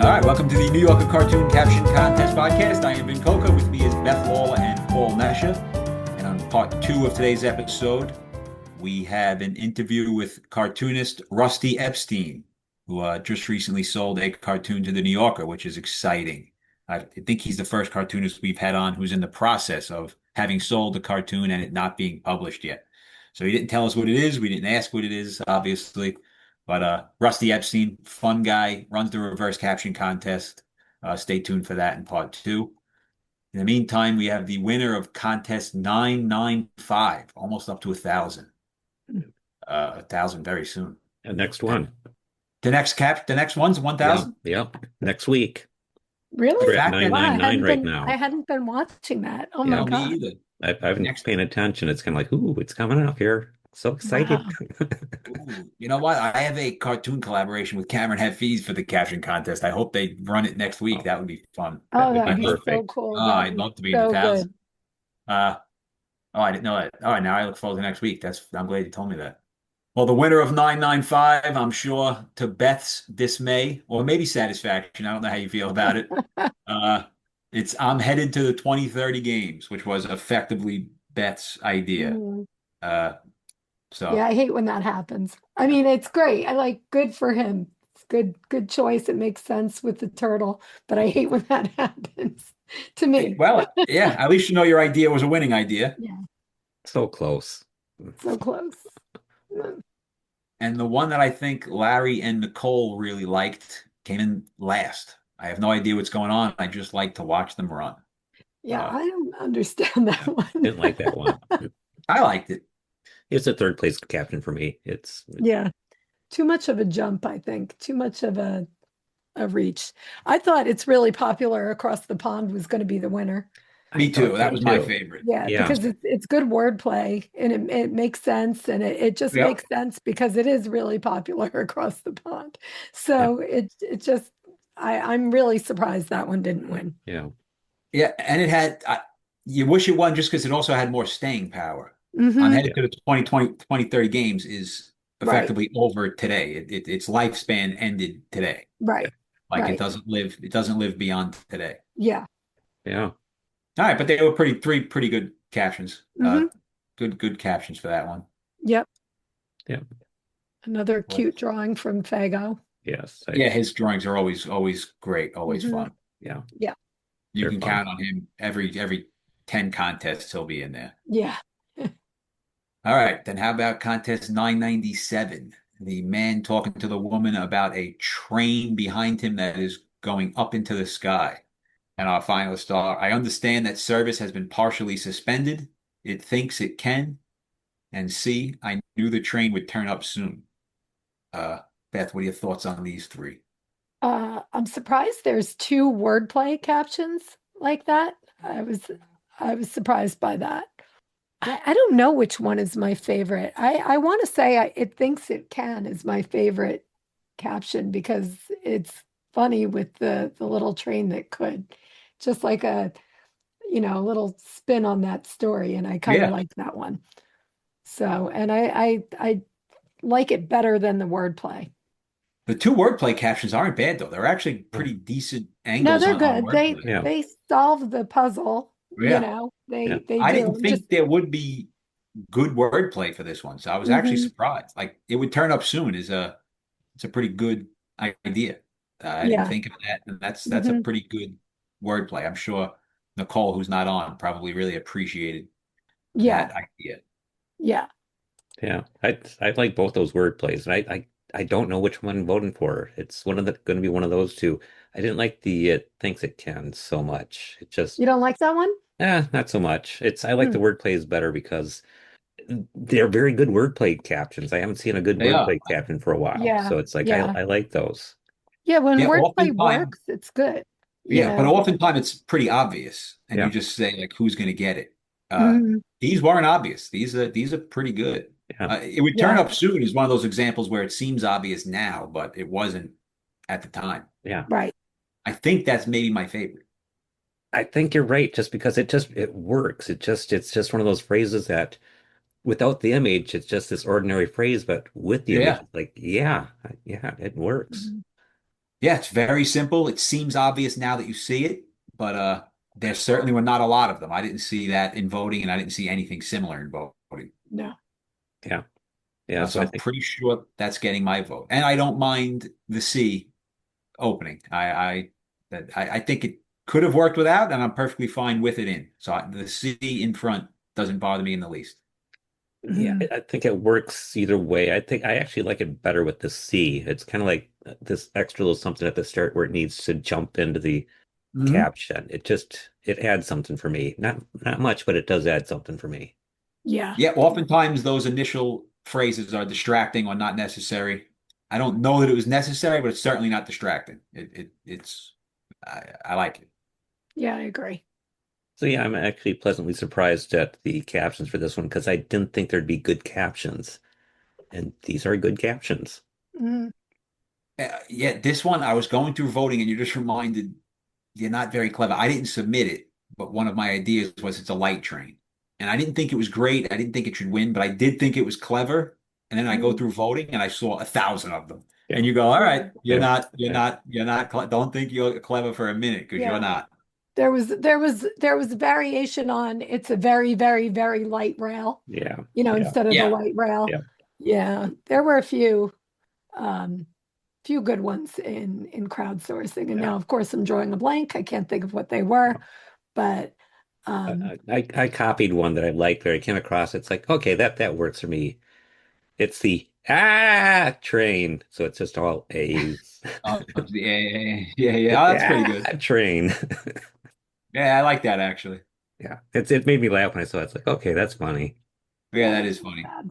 All right, welcome to the New Yorker Cartoon Caption Contest podcast. I am Vin Coca. With me is Beth Lawler and Paul Nesha. And on part 2 of today's episode, we have an interview with cartoonist Rusty Epstein, who just recently sold a cartoon to the New Yorker, which is exciting. I think he's the first cartoonist we've had on who's in the process of having sold the cartoon and it not being published yet. So he didn't tell us what it is. We didn't ask what it is, obviously. But Rusty Epstein, fun guy, runs the Reverse Caption Contest. Stay tuned for that in part 2. In the meantime, we have the winner of contest 995, almost up to 1,000. 1,000 very soon. The next one. The next one's 1,000? Yeah. Next week. Really? We're at Wow, I 999 right now. I hadn't been watching that. Oh Yeah, my God. Me either. I've been paying attention. It's kind of like, ooh, it's coming up here. So excited. Wow. Ooh, you know what? I have a cartoon collaboration with Cameron Hafiz for the caption contest. I hope they run it next week. That would be fun. Oh, would that'd be be so perfect. cool. Oh, That'd I'd be love to be in the so 1,000. good. I didn't know that. All right, now I look forward to next week. I'm glad you told me that. Well, the winner of 995, I'm sure, to Beth's dismay or maybe satisfaction. I don't know how you feel about it. I'm headed to the 2030 games, which was effectively Beth's idea. Mm. Uh, so Yeah, I hate when that happens. I mean, it's great. I like good for him. It's good choice. It makes sense with the turtle, but I hate when that happens to me. well, yeah, at least you know your idea was a winning idea. Yeah, So close. so close. Mm. And the one that I think Larry and Nicole really liked came in last. I have no idea what's going on. I just like to watch them run. Yeah, Uh, I don't understand that one. Didn't like that one. I liked it. It's a third place captain for me. Yeah, too much of a jump, I think. Too much of a reach. I thought It's Really Popular Across the Pond was going to be the winner. Me I too. thought That so was my too. favorite. Yeah, Yeah. because it's good wordplay and it makes sense and it just Yep. makes sense because it is really popular across the pond. Yeah. So it just I'm really surprised that one didn't win. Yeah. Yeah, and it had, you wish it won just because it also had more staying power. I'm Hmm. headed to the 2030 games is Right, effectively over today. Its lifespan ended today. right, Like right. it doesn't live beyond today. Yeah. Yeah. All right, but they were three pretty good captions. Hmm. Good captions for that one. Yep. Yeah. Another cute drawing from Fago. Yes. Yeah, his drawings are always great, always Mhm. fun. Yeah. Yeah. You They're can fun. count on him every 10 contests he'll be in there. Yeah. All right, then how about contest 997? The man talking to the woman about a train behind him that is going up into the sky. And our finalist are, I understand that service has been partially suspended. It thinks it can. And C, I knew the train would turn up soon. Beth, what are your thoughts on these three? I'm surprised there's two wordplay captions like that. I was surprised by that. I don't know which one is my favorite. I want to say It Thinks It Can is my favorite caption because it's funny with the little train that could. Just like a little spin on that story, and I kind of Yeah, like that one. So, and I like it better than the wordplay. the two wordplay captions aren't bad though. They're actually pretty decent No, angles they're on good. They wordplay. Yeah. they solve the puzzle, Yeah, Yeah. they I do. didn't think there would be good wordplay for this one, so I was actually Mhm. surprised. Like it would turn up soon is it's a pretty good idea. I didn't Yeah. think of that, and that's a Hmm. pretty good wordplay. I'm sure Nicole, who's not on, probably really appreciated Yeah. that idea. Yeah. Yeah. I like both those word plays. And I don't know which one I'm voting for. It's going to be one of those two. I didn't like the it thinks it can so much. It just You don't like that one? not so much. I like Hmm. the word plays better because they're very good wordplay captions. I haven't seen a good They are. wordplay caption for a while. Yeah. So it's like Yeah. I like those. Yeah. When Yeah, wordplay oftentimes, works, it's good. You yeah, but know. oftentimes it's pretty obvious, and you Yeah. just say like, "Who's going to get it?" Hmm. These weren't obvious. These are pretty good. Yeah. It would turn Yeah. up soon is one of those examples where it seems obvious now, but it wasn't at the time. Yeah. Right. I think that's maybe my favorite. I think you're right, just because it works. It's just one of those phrases that without the image, it's just this ordinary phrase, but with the image, Yeah. it's like, yeah, it works. Mhm. Yeah, it's very simple. It seems obvious now that you see it, but there certainly were not a lot of them. I didn't see that in voting, and I didn't see anything similar in voting. No. Yeah. Yeah. So So I I'm think, pretty sure that's getting my vote. And I don't mind the C opening. I think it could have worked without, and I'm perfectly fine with it in. So the C in front doesn't bother me in the least. yeah, Mhm. I think it works either way. I think I actually like it better with the C. It's kind of like this extra little something at the start where it needs to jump into the Hmm. caption. It adds something for me. Not much, but it does add something for me. Yeah. Yeah, oftentimes those initial phrases are distracting or not necessary. I don't know that it was necessary, but it's certainly not distracting. It's I like it. Yeah, I agree. So yeah, I'm actually pleasantly surprised at the captions for this one because I didn't think there'd be good captions, and these are good captions. Mhm. Yeah, this one I was going through voting, and you just reminded you're not very clever. I didn't submit it, but one of my ideas was it's a light train. And I didn't think it was great. I didn't think it should win, but I did think it was clever. And then I go Mhm. through voting and I saw 1,000 of them. Yeah, And you go, all Yeah. right, you're yeah, not, you're yeah, not, you're not, don't think you're clever for a minute because you're Yeah. not. There was variation on it's a very, very, very light rail, yeah, yeah, instead of the Yeah. light rail. yeah. Yeah. There were um few good ones in crowdsourcing. And Yeah. now of course I'm drawing a blank. I can't think of what they were, but um I copied one that I liked there. I came across. It's like, okay, that works for me. It's the train. So it's just all A's. Oh, yeah, yeah. Oh, that's pretty Yeah, good. train. Yeah, I like that actually. Yeah, it made me laugh when I saw it. It's like, okay, that's funny. Yeah, yeah, that that's is not funny. bad.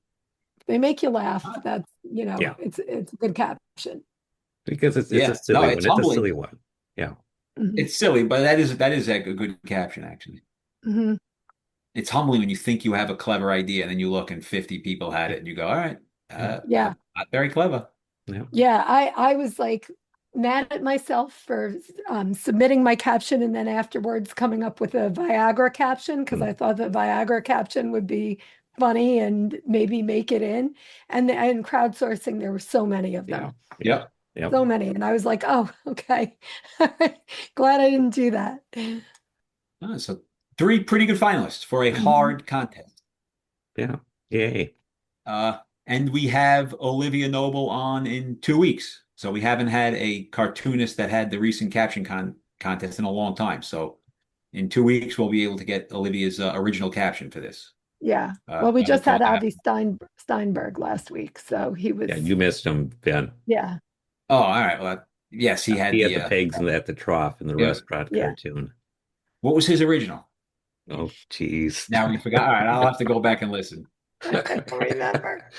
They make you laugh. Uh, That's, Yeah, it's a good caption. because it's a Yeah, no, silly one. it's It's a humbling. silly one. Yeah. Hmm. It's silly, but that is a good caption actually. Hmm. It's humbling when you think you have a clever idea and then you look and 50 people had Yeah. it and you go, all right, Yeah. Yeah. not very clever. Yeah. Yeah, I was like mad at myself for submitting my caption and then afterwards coming up with a Viagra caption because Mm. I thought the Viagra caption would be funny and maybe make it in. And crowdsourcing, there were so many of Yeah. them, Yeah. Yep. Yep. so many, and I was like, oh, okay, glad I didn't do that. So three pretty good finalists for a Mhm. hard contest. Yeah. Yay. Uh, and we have Olivia Noble on in 2 weeks. So we haven't had a cartoonist that had the recent contest in a long time. So in 2 weeks, we'll be able to get Olivia's original caption for this. Yeah. Well, we I just look had forward to that. Steinberg last week, so he Yeah, was, you missed him, Ben. yeah, Oh, all right. Well, yes, he He had had the the pigs at the trough in the yeah. restaurant yeah. cartoon. What was his original? Oh, jeez. Now we forgot. All right, I'll have to go back and listen. I don't remember.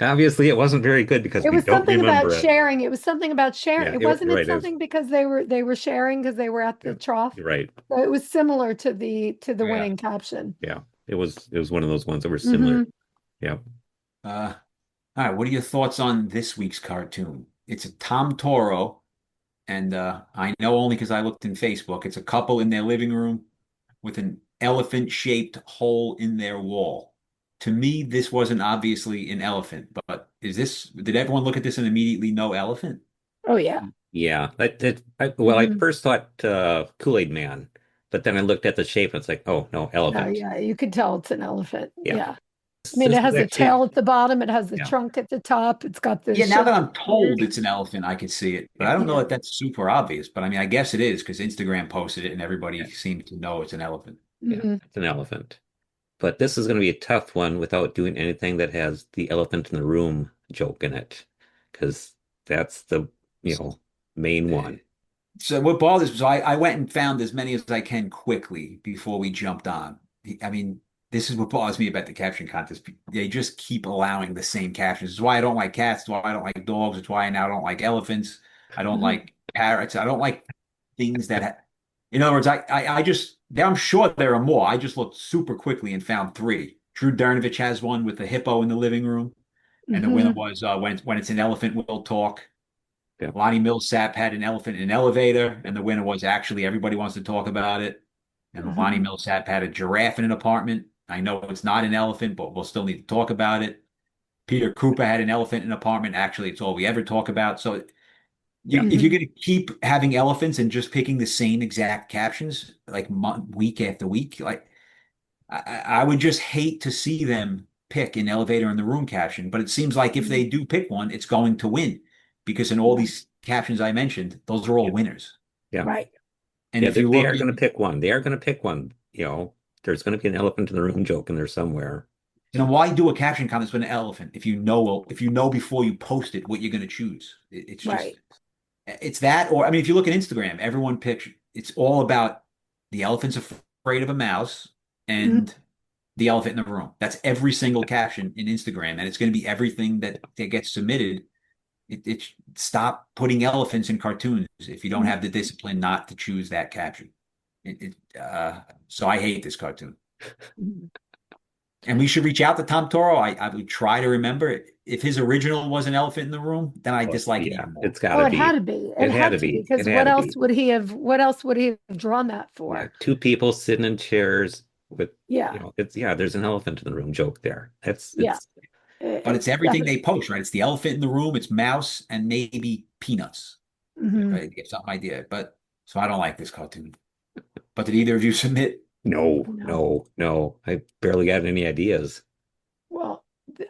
Obviously, it wasn't very good because It we was don't something about remember it. sharing. It was something about sharing. Yeah, It wasn't you're it right. It was, something because they were sharing because they were at yeah, the trough. you're right. So it was similar to the Yeah. winning caption. Yeah, it was one of those ones that were similar. Hmm. Yeah. Uh, all right. What are your thoughts on this week's cartoon? It's a Tom Toro, and I know only because I looked in Facebook. It's a couple in their living room with an elephant-shaped hole in their wall. To me, this wasn't obviously an elephant, but did everyone look at this and immediately know elephant? Oh yeah. Yeah. Well, I Hmm. first thought Kool-Aid Man, but then I looked at the shape and it's like, oh no, No, elephant. yeah, you could tell it's an elephant. Yeah. Yeah. I mean, This it was has a actually, tail at the bottom, it has the yeah. trunk at the top, it's got the Yeah, now that shape I'm ears. told it's an elephant, I could see it, but I Yeah. don't know Yeah. that that's super obvious. But I mean, I guess it is because Instagram posted it and Yeah. everybody seemed to know it's an elephant. Yeah. Hmm. It's an elephant. But this is going to be a tough one without doing anything that has the elephant in the room joke in it, because that's the, you know, main Uh, one. So what bothers me, so I went and found as many as I can quickly before we jumped on. I mean, this is what bothers me about the caption contest. They just keep allowing the same captions. It's why I don't like cats. It's why I don't like dogs. It's why I now don't like elephants. I don't Hmm. like parrots. I don't like things that, in other words, I just, I'm sure there are more. I just looked super quickly and found three. Drew Dernovich has one with the hippo in the living room. And the winner Hmm. was when it's an elephant, we'll talk. Yeah. Lonnie Millsap had an elephant in an elevator, and the winner was actually everybody wants to talk about it. And Lonnie Hmm. Millsap had a giraffe in an apartment. I know it's not an elephant, but we'll still need to talk about it. Peter Cooper had an elephant in an apartment. Actually, it's all we ever talk about. So Yeah. if you're going to keep having elephants and just picking the same exact captions like week after week, like I would just hate to see them pick an elevator in the room caption. But it seems like if they do pick one, it's going to win because in all Yeah. these captions I mentioned, those are all Yeah. winners. Yeah. Right. And Yeah. if you They look are going to in, pick one. They are going to pick one. There's going to be an elephant in the room joke in there somewhere. why do a caption contest with an elephant if you know before you post it what you're going to choose? It's Right. just it's that, or I mean, if you look at Instagram, everyone picks. It's all about the elephant's afraid of a mouse Mhm. and the elephant in the room. That's every single caption in Instagram, and it's going to be everything that gets submitted. Stop putting elephants in cartoons if you don't have the discipline not to choose that caption. So I hate this cartoon. Mhm. And we should reach out to Tom Toro. I would try to remember if his original was an elephant in the room, then I Well, dislike it yeah, even more. it's got Oh, to it had be. to be. It It had had to to be. because It had to be. what else would he have drawn that Yeah, for? two people sitting in chairs with, Yeah. it's yeah, there's an elephant in the room joke there. That's Yeah. it's But it's It's everything definitely. they post, right? It's the elephant in the room, it's mouse, and maybe peanuts. If Mhm. I get some idea. But so I don't like this cartoon. But did either of you submit? no, No. no, no. I barely got any ideas. Well,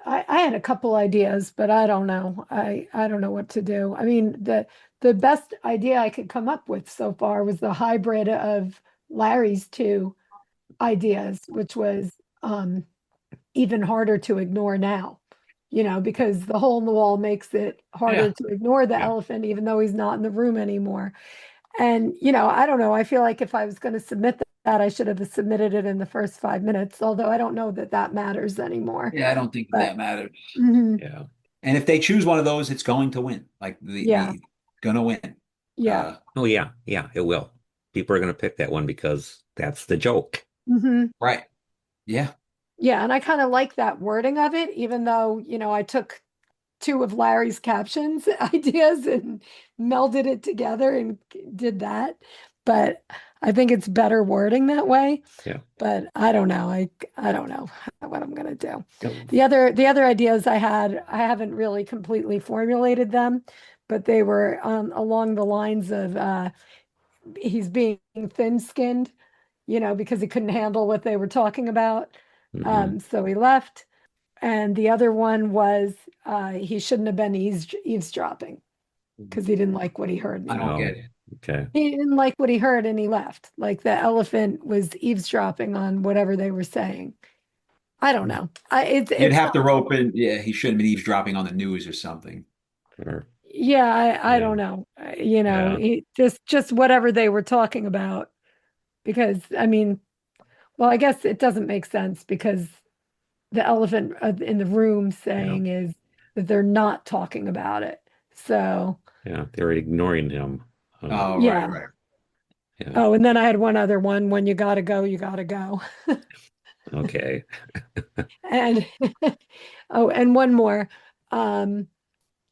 I had a couple ideas, but I don't know. I don't know what to do. I mean, the best idea I could come up with so far was the hybrid of Larry's two ideas, which was even harder to ignore now, because the hole in the wall makes it harder Yeah. to ignore the Yeah. elephant, even though he's not in the room anymore. And, I don't know. I feel like if I was going to submit that, I should have submitted it in the first 5 minutes, although I don't know that that matters anymore. Yeah, I don't think But that matters. mhm, Yeah. And if they choose one of those, it's going to win. Like yeah, the gonna win. yeah, Uh, Oh yeah, yeah, it will. People are gonna pick that one because that's the joke. hmm right. Yeah. yeah. And I kind of like that wording of it, even though, I took two of Larry's captions ideas and melded it together and did that. But I think it's better wording that way. Yeah. But I don't know. I don't know what I'm gonna do. Yep. The other ideas I had, I haven't really completely formulated them, but they were along the lines of he's being thin-skinned, because he couldn't handle what they were talking about. Mhm. So he left. And the other one was he shouldn't have been eavesdropping because he didn't like what he heard I don't Oh, get it. okay. he didn't like what he heard and he left. Like the elephant was eavesdropping on whatever they were saying. I don't know. You'd It's have not, to rope in. Yeah, he shouldn't have been eavesdropping on the news or something. Sure. yeah, I Yeah. don't know. Yeah. He just whatever they were talking about because I mean, well, I guess it doesn't make sense because the elephant in the room Yeah. saying is that they're not talking about it. So, Yeah. They were ignoring him. Oh, right, yeah. right. Yeah. Oh, and then I had one other one. When you gotta go, you gotta go. Okay. And oh, and one more. Um,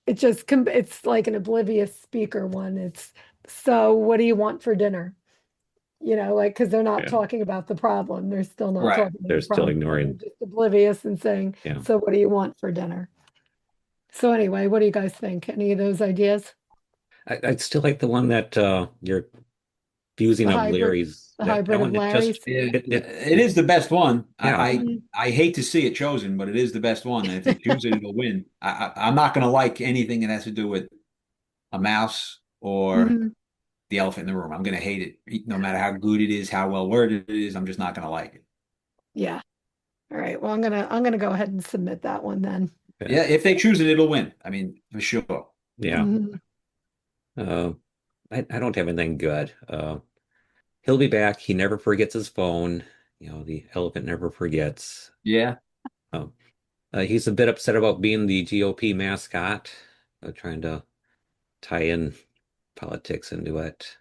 it's like an oblivious speaker one. It's so what do you want for dinner? Like because they're not Yeah. talking about the problem. They're still not Right. talking about They're the still problem. So they're ignoring. just oblivious and saying, Yeah. so what do you want for dinner? So anyway, what do you guys think? Any of those ideas? I'd still like the one that you're fusing The of hybrid, Larry's. the That hybrid of one, it just Larry's? It is the best one. yeah. I hate to see it chosen, but it is the best one. And if they choose it, it'll win. I'm not going to like anything that has to do with a mouse or Mhm. the elephant in the room. I'm going to hate it, no matter how good it is, how well worded it is. I'm just not going to like it. Yeah. All right. Well, I'm gonna go ahead and submit that one then. Yeah. Yeah, if they choose it, it'll win. I mean, for sure. Yeah. Mhm. Uh, I don't have anything good. He'll be back. He never forgets his phone. The elephant never forgets. Yeah. Um, he's a bit upset about being the GOP mascot, trying to tie in politics into it.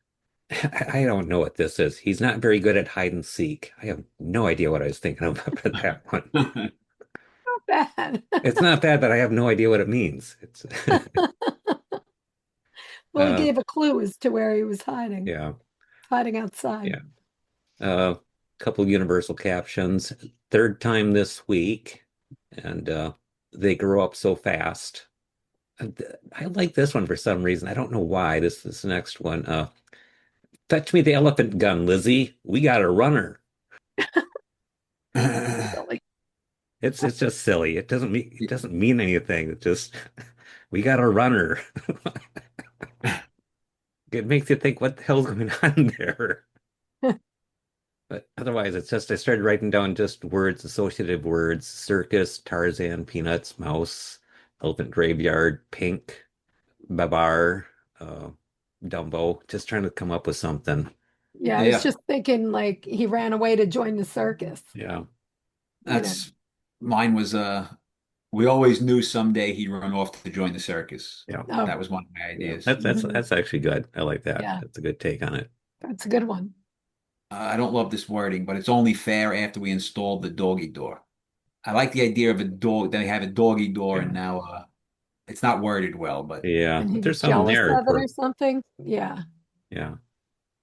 I don't know what this is. He's not very good at hide and seek. I have no idea what I was thinking about for that one. Not bad. It's not bad, but I have no idea what it means. It's Well, he uh gave a clue as to where he was hiding. yeah, Hiding outside. yeah. Couple universal captions. Third time this week, and they grow up so fast. I like this one for some reason. I don't know why. This next one. Fetch me the elephant gun, Lizzie. We got a runner. Silly. It's just silly. It doesn't mean anything. It just we got a runner. It makes you think what the hell's going on there. But otherwise, it's just I started writing down just words, associative words: circus, Tarzan, peanuts, mouse, elephant graveyard, pink, babar, uh, Dumbo. Just trying to come up with something. Yeah, I was just thinking like he ran away to join the circus. Yeah. That's mine was we always knew someday he'd run off to join the circus. Yeah. Oh, That was one of my ideas. That's actually good. I like that. Yeah. That's a good take on it. that's a good one. I don't love this wording, but it's only fair after we installed the doggy door. I like the idea of a dog. They have a doggy door, and now it's not worded well, but Yeah, And but he's there's something jealous there of it or something. Yeah.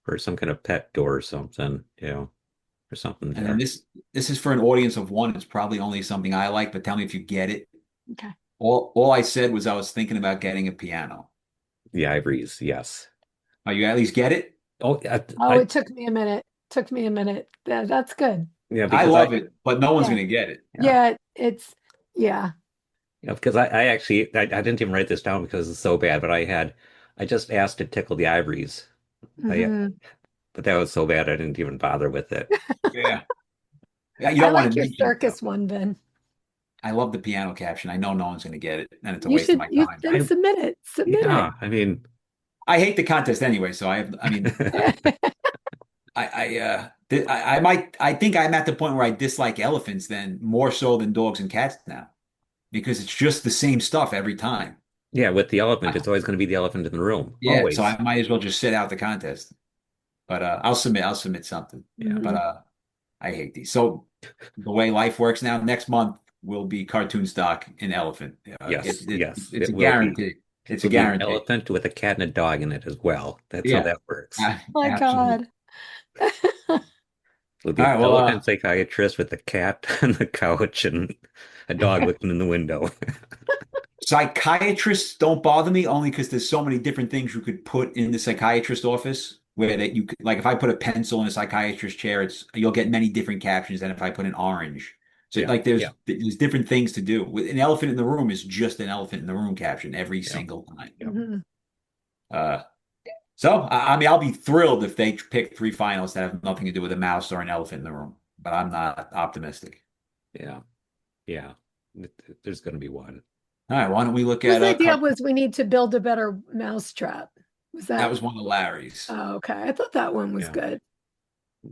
for some kind of pet door or something, or something and there. then this is for an audience of one. It's probably only something I like, but tell me if you get it. Okay. All I said was I was thinking about getting a piano. The ivories, yes. Oh, you at least get it? Oh, yeah, Oh, it took me a minute. Took me a minute. That's good. yeah, I because love it, but no one's Yeah. going to get it. Yeah, it's yeah. because I actually I didn't even write this down because it's so bad, but I just asked to tickle the ivories. Mhm. But that was so bad I didn't even bother with it. Yeah. Yeah, you I don't want like to your mention it, circus though. one, Ben. I love the piano caption. I know no one's going to get it, and it's a You waste of should my you time. then submit it. Submit Yeah, I mean, I hate the contest anyway, so I mean, it. I think I'm at the point where I dislike elephants then more so than dogs and cats now because it's just the same stuff every time. yeah, with the elephant, I, it's always going to be the elephant in the room, yeah, so always. I might as well just sit out the contest. But I'll submit something. Yeah. But I hate these. So the way life works now, next month will be cartoon stock in elephant. Yes, yes, It's it a will be. guarantee. It's a It'll be an guarantee. elephant with a cat and a dog in it as well. That's how Yeah, that works. My absolutely. God. It'll be All an right. Well, elephant psychiatrist with a cat on the couch and a dog looking in the window. psychiatrists don't bother me only because there's so many different things you could put in the psychiatrist office where that you could like if I put a pencil in a psychiatrist chair, it's you'll get many different captions than if I put an orange. So Yeah, like yeah, there's different things to do. With an elephant in the room is just an elephant in the room caption every yeah, single time. yeah, Mhm. Uh, so I mean I'll be thrilled if they pick three finalists that have nothing to do with a mouse or an elephant in the room, but I'm not optimistic. yeah, yeah. There's going to be one. All right, why don't we look Whose at idea was we need to build a better mousetrap? Was that that? was one of Larry's. Oh, okay. I thought that one was Yeah, good.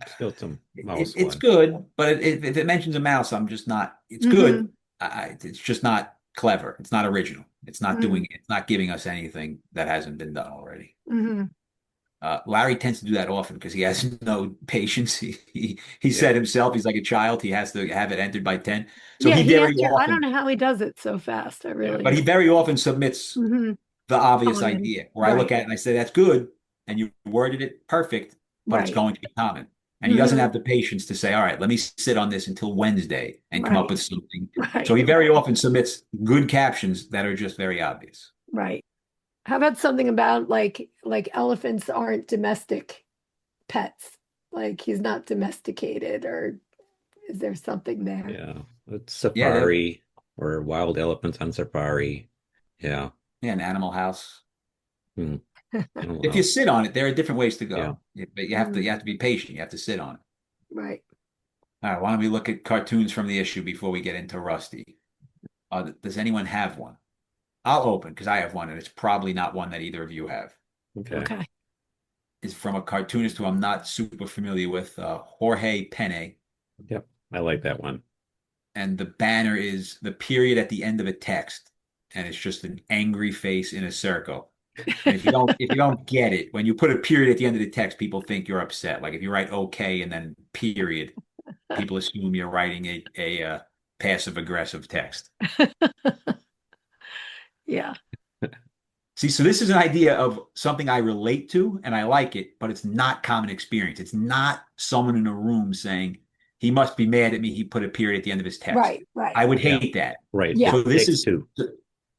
just built some mouse It's one. good, but if it mentions a mouse, I'm just not. It's good. It's just not clever. It's not original. It's not doing. It's not giving us anything that hasn't been done already. Mhm. Larry tends to do that often because he has no patience. He Yeah, said himself he's like a child. He has to have it entered by 10. So Yeah, he he very answered. I don't often, know how he does it so fast. I yeah, really but he don't. very often submits Mhm. the obvious Common. idea where I look Right. at it and I say, that's good. And you worded it perfect, but it's Right. going to be common. And he doesn't Mhm. have the patience to say, all right, let me sit on this until Wednesday and come up Right. with something. So Right. he very often submits good captions that are just very obvious. Right. How about something about like elephants aren't domestic pets? Like he's not domesticated, or is there something there? yeah. It's Yeah, safari or wild elephants on safari. Yeah. yeah, an animal house. Hmm. Animal If you house. sit on it, there are different ways to Yeah. go. But Mhm. you have to be patient. You have to sit on it. Right. All right, why don't we look at cartoons from the issue before we get into Rusty? Does anyone have one? I'll open because I have one, and it's probably not one that either of you have. Okay. Okay. Is from a cartoonist who I'm not super familiar with, Jorge Penne. Yep. I like that one. And the banner is the period at the end of a text, and it's just an angry face in a circle. And if you don't get it, when you put a period at the end of the text, people think you're upset. Like if you write okay and then period, people assume you're writing a passive aggressive text. Yeah. See, so this is an idea of something I relate to and I like it, but it's not common experience. It's not someone in a room saying, he must be mad at me. He put a period at the end of his text. Right. Right. I would Yeah. hate that. Right. Yeah. So It this takes is two.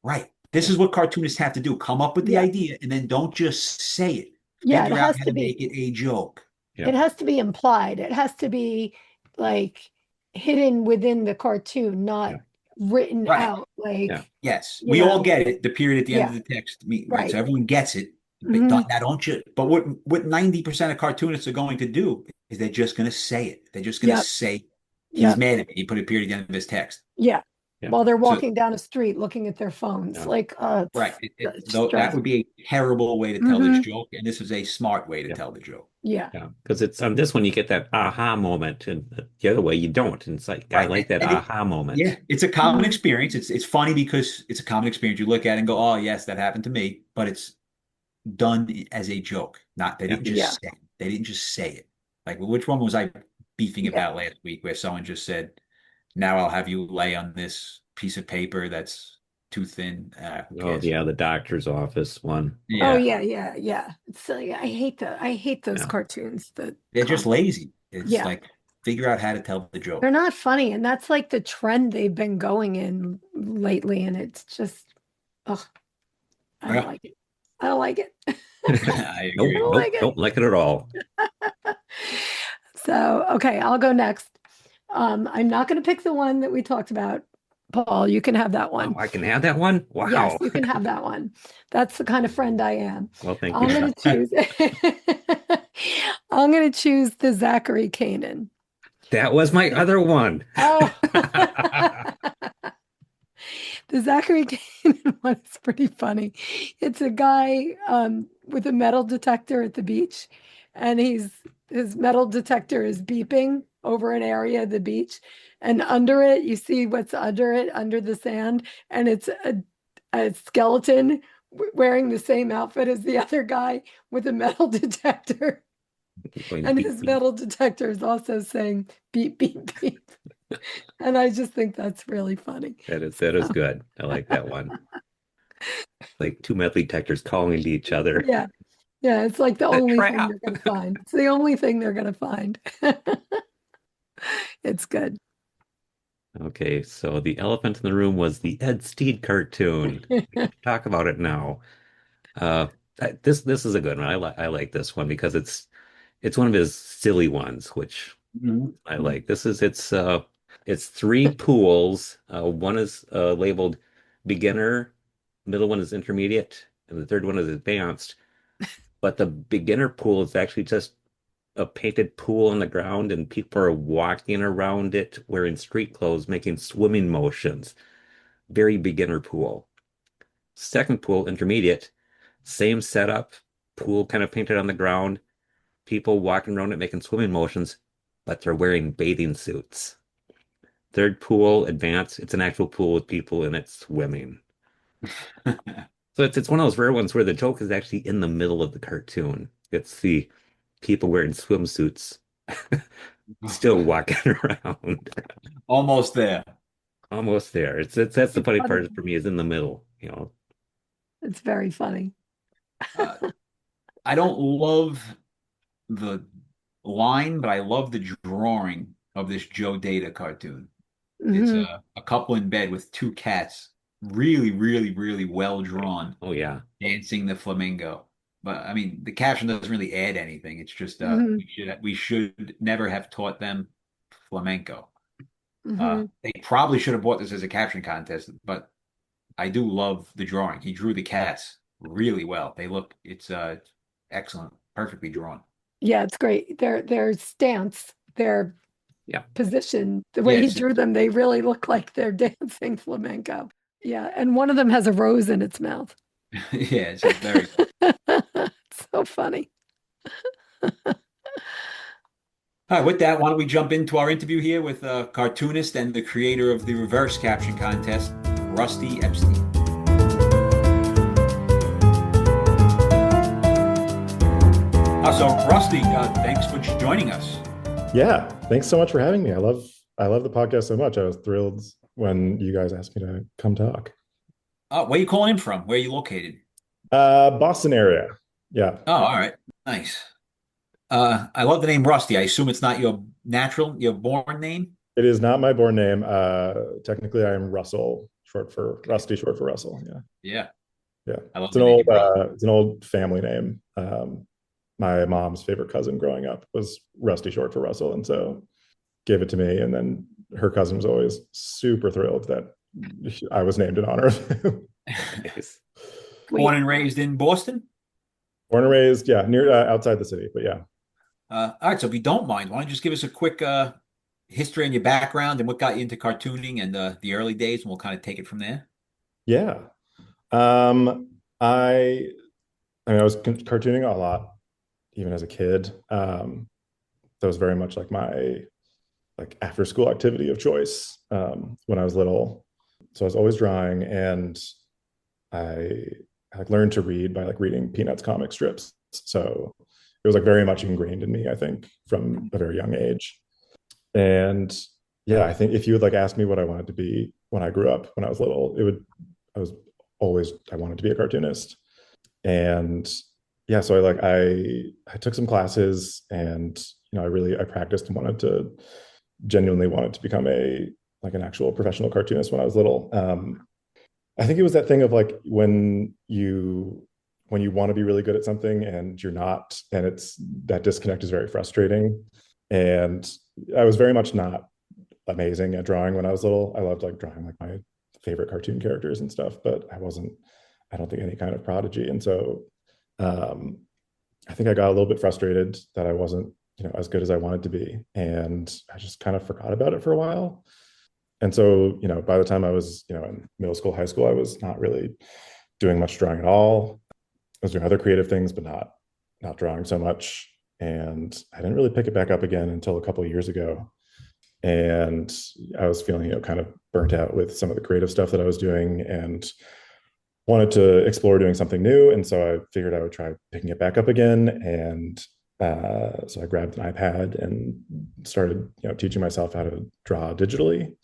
right. This is what cartoonists have to do. Come up with the Yeah. idea and then don't just say it. Yeah, Figure out how to make it a joke. Yeah. it has to be implied. It has to be like hidden within the cartoon, not Yeah. written Right. out like, Yeah. Yes, you we all know, get it. The period at the end yeah, of the text, right? right. So everyone gets it. But Mhm. don't just. But what 90% of cartoonists are going to do is they're just going to say it. They're just going to Yep. say he's Yep. mad at me. He put a period at the end of his text. Yeah. Yeah. While they're So walking down a street looking at their phones. Yeah. Like, right, it's though that stressful. would be a terrible way to tell this Mhm. joke, and this is a smart way to Yeah. tell the joke. Yeah. Yeah. Because it's on this one you get that aha moment, and the other way you don't. And it's like I Right, like that and aha moment. yeah, it's a common Mhm. experience. It's funny because it's a common experience. You look at it and go, "Oh, yes, that happened to me," but it's done as a joke. Not Yeah. Yeah. they didn't just say it. Like which one was I beefing Yeah. about last week where someone just said, "Now I'll have you lay on this piece of paper that's too thin." Who Oh cares? yeah, the doctor's office one. Oh Yeah, yeah, yeah, yeah. It's like I hate those Yeah. cartoons that they're just come. lazy. It's Yeah. like figure out how to tell the They're joke. not funny, and that's like the trend they've been going in lately, and it's just, ugh, I don't Yeah, like it. I don't like it. I I Nope, agree. don't nope, like it. don't like it at all. So, okay, I'll go next. I'm not going to pick the one that we talked about, Paul. You can have that Oh, one. I can have that one? Yes, Wow. you can have that one. That's the kind of friend I am. Well, thank I'm you. going to choose. I'm going to choose the Zachary Kanan. That was my other one. Oh, the Zachary Kanan one is pretty funny. It's a guy with a metal detector at the beach, and his metal detector is beeping over an area of the beach, and under it, you see what's under it, under the sand, and it's a skeleton wearing the same outfit as the other guy with a metal detector, Going and beep, his beep. metal detector is also saying beep, beep, beep. And I just think that's really funny. That is So, good. I like that one. Like two metal detectors calling to each other. yeah. Yeah, it's like the The only thing trap. they're going to find. It's the only thing they're going to find. It's good. Okay, so the elephant in the room was the Ed Steed cartoon. Talk about it now. Uh, this is a good one. I like this one because it's one of his silly ones, which Mhm. I like. It's three pools. One is labeled beginner, middle one is intermediate, and the third one is advanced. But the beginner pool is actually just a painted pool on the ground, and people are walking around it wearing street clothes, making swimming motions. Very beginner pool. Second pool, intermediate, same setup, pool kind of painted on the ground, people walking around it making swimming motions, but they're wearing bathing suits. Third pool, advanced, it's an actual pool with people in it swimming. So it's one of those rare ones where the joke is actually in the middle of the cartoon. It's the people wearing swimsuits still walking around. Almost there. Almost there. It's that's the It's funny funny. part for me is in the middle. It's very funny. Uh, I don't love the line, but I love the drawing of this Joe Data cartoon. It's Hmm. a couple in bed with two cats, really, really, really well drawn, Oh yeah. dancing the flamingo. But I mean, the caption doesn't really add anything. It's just Hmm. we should never have taught them flamenco. Hmm. They probably should have bought this as a caption contest, but I do love the drawing. He drew the cats really well. It's excellent, perfectly drawn. Yeah, it's great. Their stance, their Yeah. position, the way he Yes, drew them, they really look like they're dancing flamenco. Yeah, and one of them has a rose in its mouth. yeah, it's very. It's so funny. All right, with that, why don't we jump into our interview here with a cartoonist and the creator of the Reverse Caption Contest, Rusty Epstein. So, Rusty, thanks for joining us. Yeah, thanks so much for having me. I love the podcast so much. I was thrilled when you guys asked me to come talk. Where are you calling in from? Where are you located? Boston area. Yeah. Oh, all right, nice. I love the name Rusty. I assume it's not your born name. It is not my born name. Technically, I am Russell, short for Rusty, short for Russell. Yeah, Yeah, yeah. I love the name. It's an old family name. My mom's favorite cousin growing up was Rusty, short for Russell, and so gave it to me. And then her cousin was always super thrilled that I was named in honor of him. Nice. Born and raised in Boston. Born and raised, yeah, near outside the city, but yeah. All right, so if you don't mind, why don't you just give us a quick history on your background and what got you into cartooning and the early days, and we'll kind of take it from there. Yeah. Um, I I mean, I was cartooning a lot, even as a kid. That was very much like my like after school activity of choice when I was little. So I was always drawing, and I like learned to read by like reading Peanuts comic strips. So it was like very much ingrained in me, I think, from a very young age. And yeah, I think if you would like ask me what I wanted to be when I grew up, when I was little, I was always, I wanted to be a cartoonist. And yeah, so I took some classes, and, I practiced and genuinely wanted to become like an actual professional cartoonist when I was little. I think it was that thing of like when you want to be really good at something and you're not, and it's that disconnect is very frustrating. And I was very much not amazing at drawing when I was little. I loved like drawing like my favorite cartoon characters and stuff, but I don't think any kind of prodigy. And so um, I think I got a little bit frustrated that I wasn't, as good as I wanted to be. And I just kind of forgot about it for a while. And so, by the time I was, in middle school, high school, I was not really doing much drawing at all. I was doing other creative things, but not drawing so much. And I didn't really pick it back up again until a couple of years ago. And I was feeling, kind of burnt out with some of the creative stuff that I was doing, and wanted to explore doing something new. And so I figured I would try picking it back up again. And so I grabbed an iPad and started, teaching myself how to draw digitally.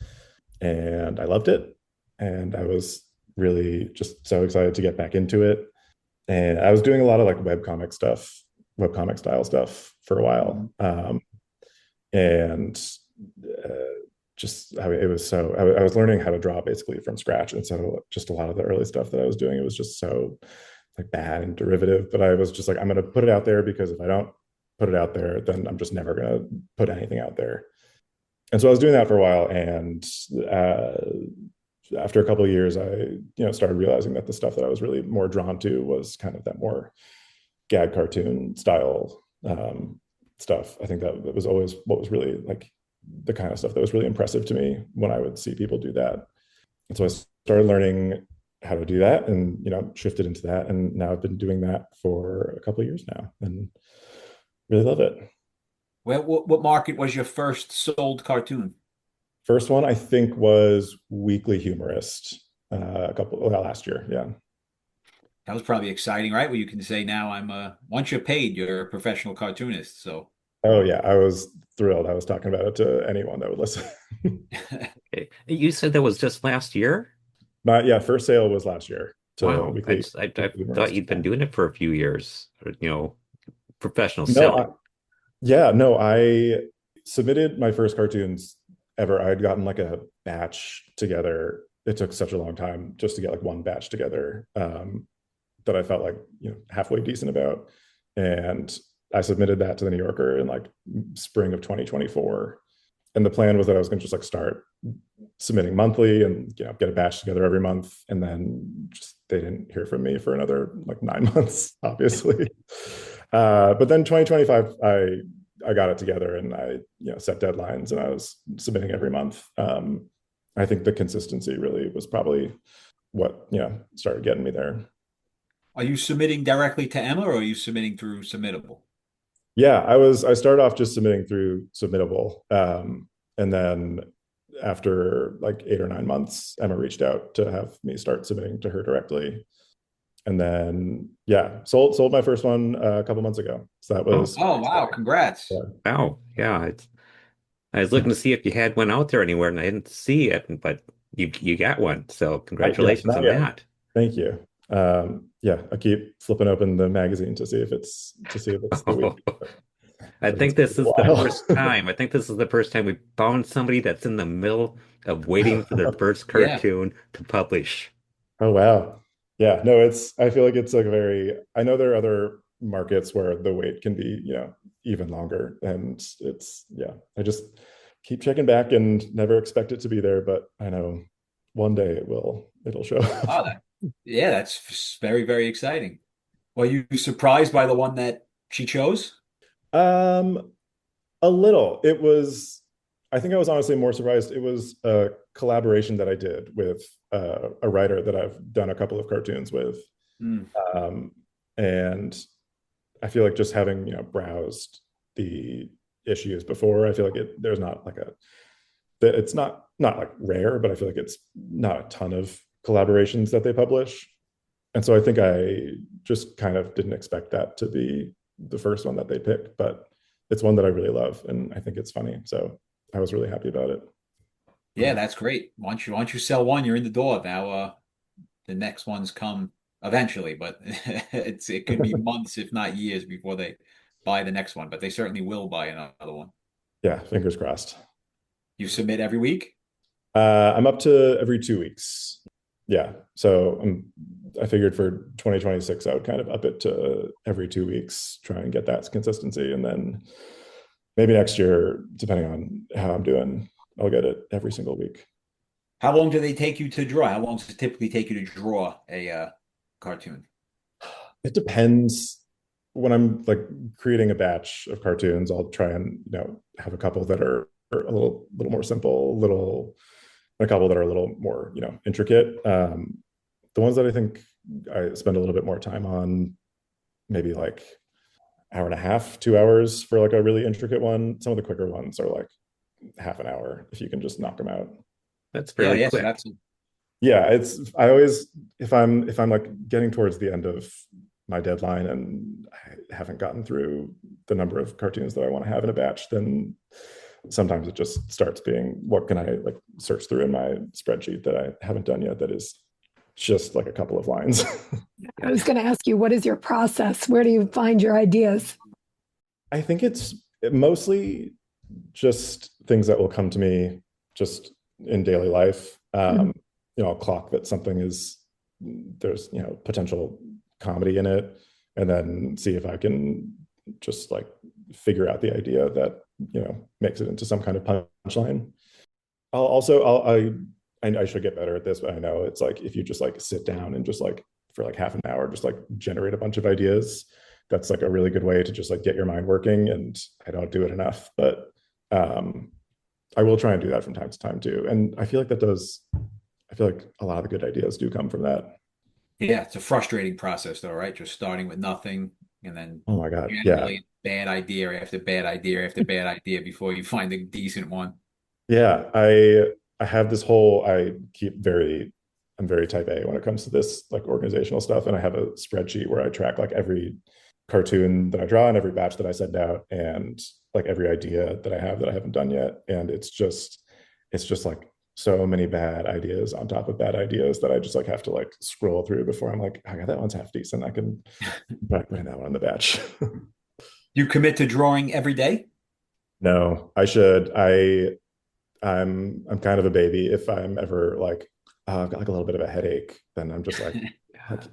And I loved it. And I was really just so excited to get back into it. And I was doing a lot of like webcomic style stuff for a while. And it was so, I was learning how to draw basically from scratch. And so just a lot of the early stuff that I was doing, it was just so like bad and derivative. But I was just like, I'm going to put it out there, because if I don't put it out there, then I'm just never going to put anything out there. And so I was doing that for a while, and after a couple of years, I started realizing that the stuff that I was really more drawn to was kind of that more gag cartoon style stuff. I think that was always what was really like the kind of stuff that was really impressive to me when I would see people do that. And so I started learning how to do that, and shifted into that, and now I've been doing that for a couple of years now, and really love it. Well, what market was your first sold cartoon? First one I think was Weekly Humorist, last year. Yeah. That was probably exciting, right? Where you can say now once you're paid, you're a professional cartoonist. So Oh yeah, I was thrilled. I was talking about it to anyone that would listen. Okay. You said that was just last year? Yeah, first sale was last year to Wow. Weekly I thought Humorist. you'd been doing it for a few years, professional No, selling. yeah, no, I submitted my first cartoons ever. I had gotten like a batch together. It took such a long time just to get like one batch together, that I felt like, halfway decent about. And I submitted that to the New Yorker in like spring of 2024. And the plan was that I was going to just like start submitting monthly and, get a batch together every month. And then just they didn't hear from me for another like 9 months, obviously. But then 2025, I got it together, and I set deadlines, and I was submitting every month. I think the consistency really was probably what started getting me there. are you submitting directly to Emma, or are you submitting through Submittable? Yeah, I started off just submitting through Submittable, and then after like 8 or 9 months, Emma reached out to have me start submitting to her directly. And then yeah, sold my first one a couple months ago. So that was Oh, wow. Congrats. yeah. Wow. Yeah. I was looking to see if you had one out there anywhere, and I didn't see it, but you got one. So congratulations on Yeah, that. thank you. Yeah, I keep flipping open the magazine to see if it's the week. I think this is the first time. I think this is the first time we found somebody that's in the middle of waiting for their first Yeah. cartoon to publish. Oh wow. Yeah, no, I feel like it's like a very, I know there are other markets where the wait can be, even longer. And yeah, I just keep checking back and never expect it to be there, but I know one day it'll show Oh, up. yeah, that's very, very exciting. Were you surprised by the one that she chose? Um, a little. I think I was honestly more surprised. It was a collaboration that I did with a writer that I've done a couple of cartoons with. Hmm. Um, and I feel like just having, browsed the issues before, I feel like there's not like it's not like rare, but I feel like it's not a ton of collaborations that they publish. And so I think I just kind of didn't expect that to be the first one that they picked, but it's one that I really love and I think it's funny. So I was really happy about it. Yeah, that's great. Once you sell one, you're in the door. Now, the next ones come eventually, but it could be months, if not years, before they buy the next one. But they certainly will buy another one. Yeah, fingers crossed. You submit every week? I'm up to every 2 weeks. Yeah. So I figured for 2026, I would kind of up it to every 2 weeks, try and get that consistency. And then maybe next year, depending on how I'm doing, I'll get it every single week. How long do they take you to draw? How long does it typically take you to draw a cartoon? It depends. When I'm like creating a batch of cartoons, I'll try and, have a couple that are a little more simple, a couple that are a little more, intricate. The ones that I think I spend a little bit more time on, maybe like hour and a half, 2 hours for like a really intricate one. Some of the quicker ones are like half an hour if you can just knock them out. That's Yeah, fairly yeah. So quick. that's Yeah, I always, if I'm like getting towards the end of my deadline and I haven't gotten through the number of cartoons that I want to have in a batch, then sometimes it just starts being, what can I like search through in my spreadsheet that I haven't done yet that is just like a couple of lines. I was going to ask you, what is your process? Where do you find your ideas? I think it's mostly just things that will come to me just in daily life. I'll clock that there's potential comedy in it, and then see if I can just like figure out the idea that makes it into some kind of punchline. I should get better at this, but I know it's like if you just like sit down and just like for like half an hour just like generate a bunch of ideas, that's like a really good way to just like get your mind working. And I don't do it enough, but I will try and do that from time to time too. And I feel like a lot of the good ideas do come from that. Yeah, it's a frustrating process though, right? Just starting with nothing and then Oh my God. Yeah. generally bad idea after bad idea after bad idea before you find a decent one. Yeah. I have this whole, I'm very type A when it comes to this like organizational stuff. And I have a spreadsheet where I track like every cartoon that I draw and every batch that I send out and like every idea that I have that I haven't done yet. And it's just like so many bad ideas on top of bad ideas that I just like have to like scroll through before I'm like, okay, that one's half decent. I can put that one on the batch. You commit to drawing every day? No, I should. I'm kind of a baby. If I'm ever like, I've got like a little bit of a headache, then I'm just like,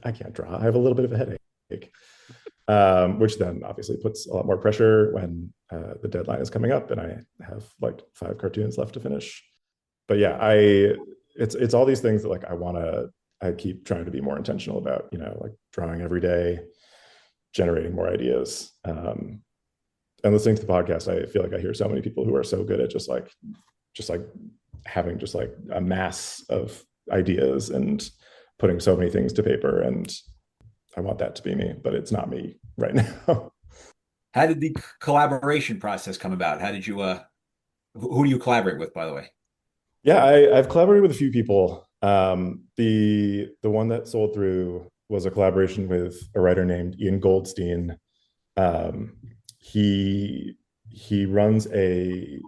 I can't draw. I have a little bit of a headache, which then obviously puts a lot more pressure when the deadline is coming up and I have like 5 cartoons left to finish. But yeah, it's all these things that like I keep trying to be more intentional about, like drawing every day, generating more ideas. And listening to the podcast, I feel like I hear so many people who are so good at just like having just like a mass of ideas and putting so many things to paper. And I want that to be me, but it's not me right now. How did the collaboration process come about? How did you who do you collaborate with, by the way? Yeah, I've collaborated with a few people. The one that sold through was a collaboration with a writer named Ian Goldstein. He runs a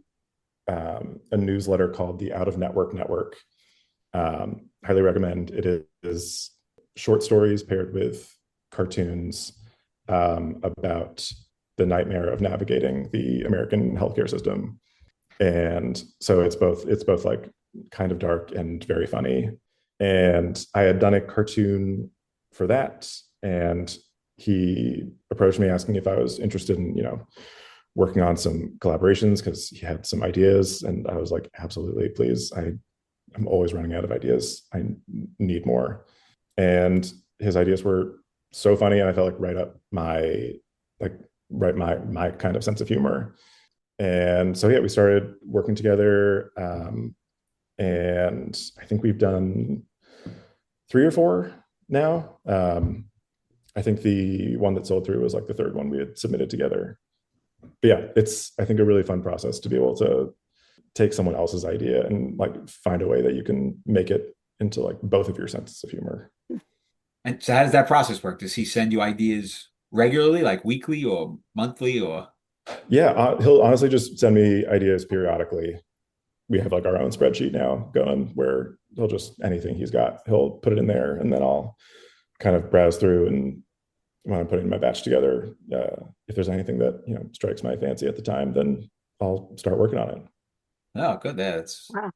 newsletter called the Out of Network Network. Highly recommend. It is short stories paired with cartoons about the nightmare of navigating the American healthcare system. And so it's both like kind of dark and very funny. And I had done a cartoon for that, and he approached me asking if I was interested in, working on some collaborations because he had some ideas. And I was like, absolutely, please. I'm always running out of ideas. I need more. And his ideas were so funny, and I felt like my kind of sense of humor. And so yeah, we started working together. And I think we've done 3 or 4 now. I think the one that sold through was like the 3rd one we had submitted together. But yeah, it's, I think, a really fun process to be able to take someone else's idea and like find a way that you can make it into like both of your senses of humor. And so how does that process work? Does he send you ideas regularly, like weekly or monthly or? Yeah, he'll honestly just send me ideas periodically. We have like our own spreadsheet now going where he'll just, anything he's got, he'll put it in there, and then I'll kind of browse through, and when I'm putting my batch together, if there's anything that strikes my fancy at the time, then I'll start working on it. Oh, good. That's Wow.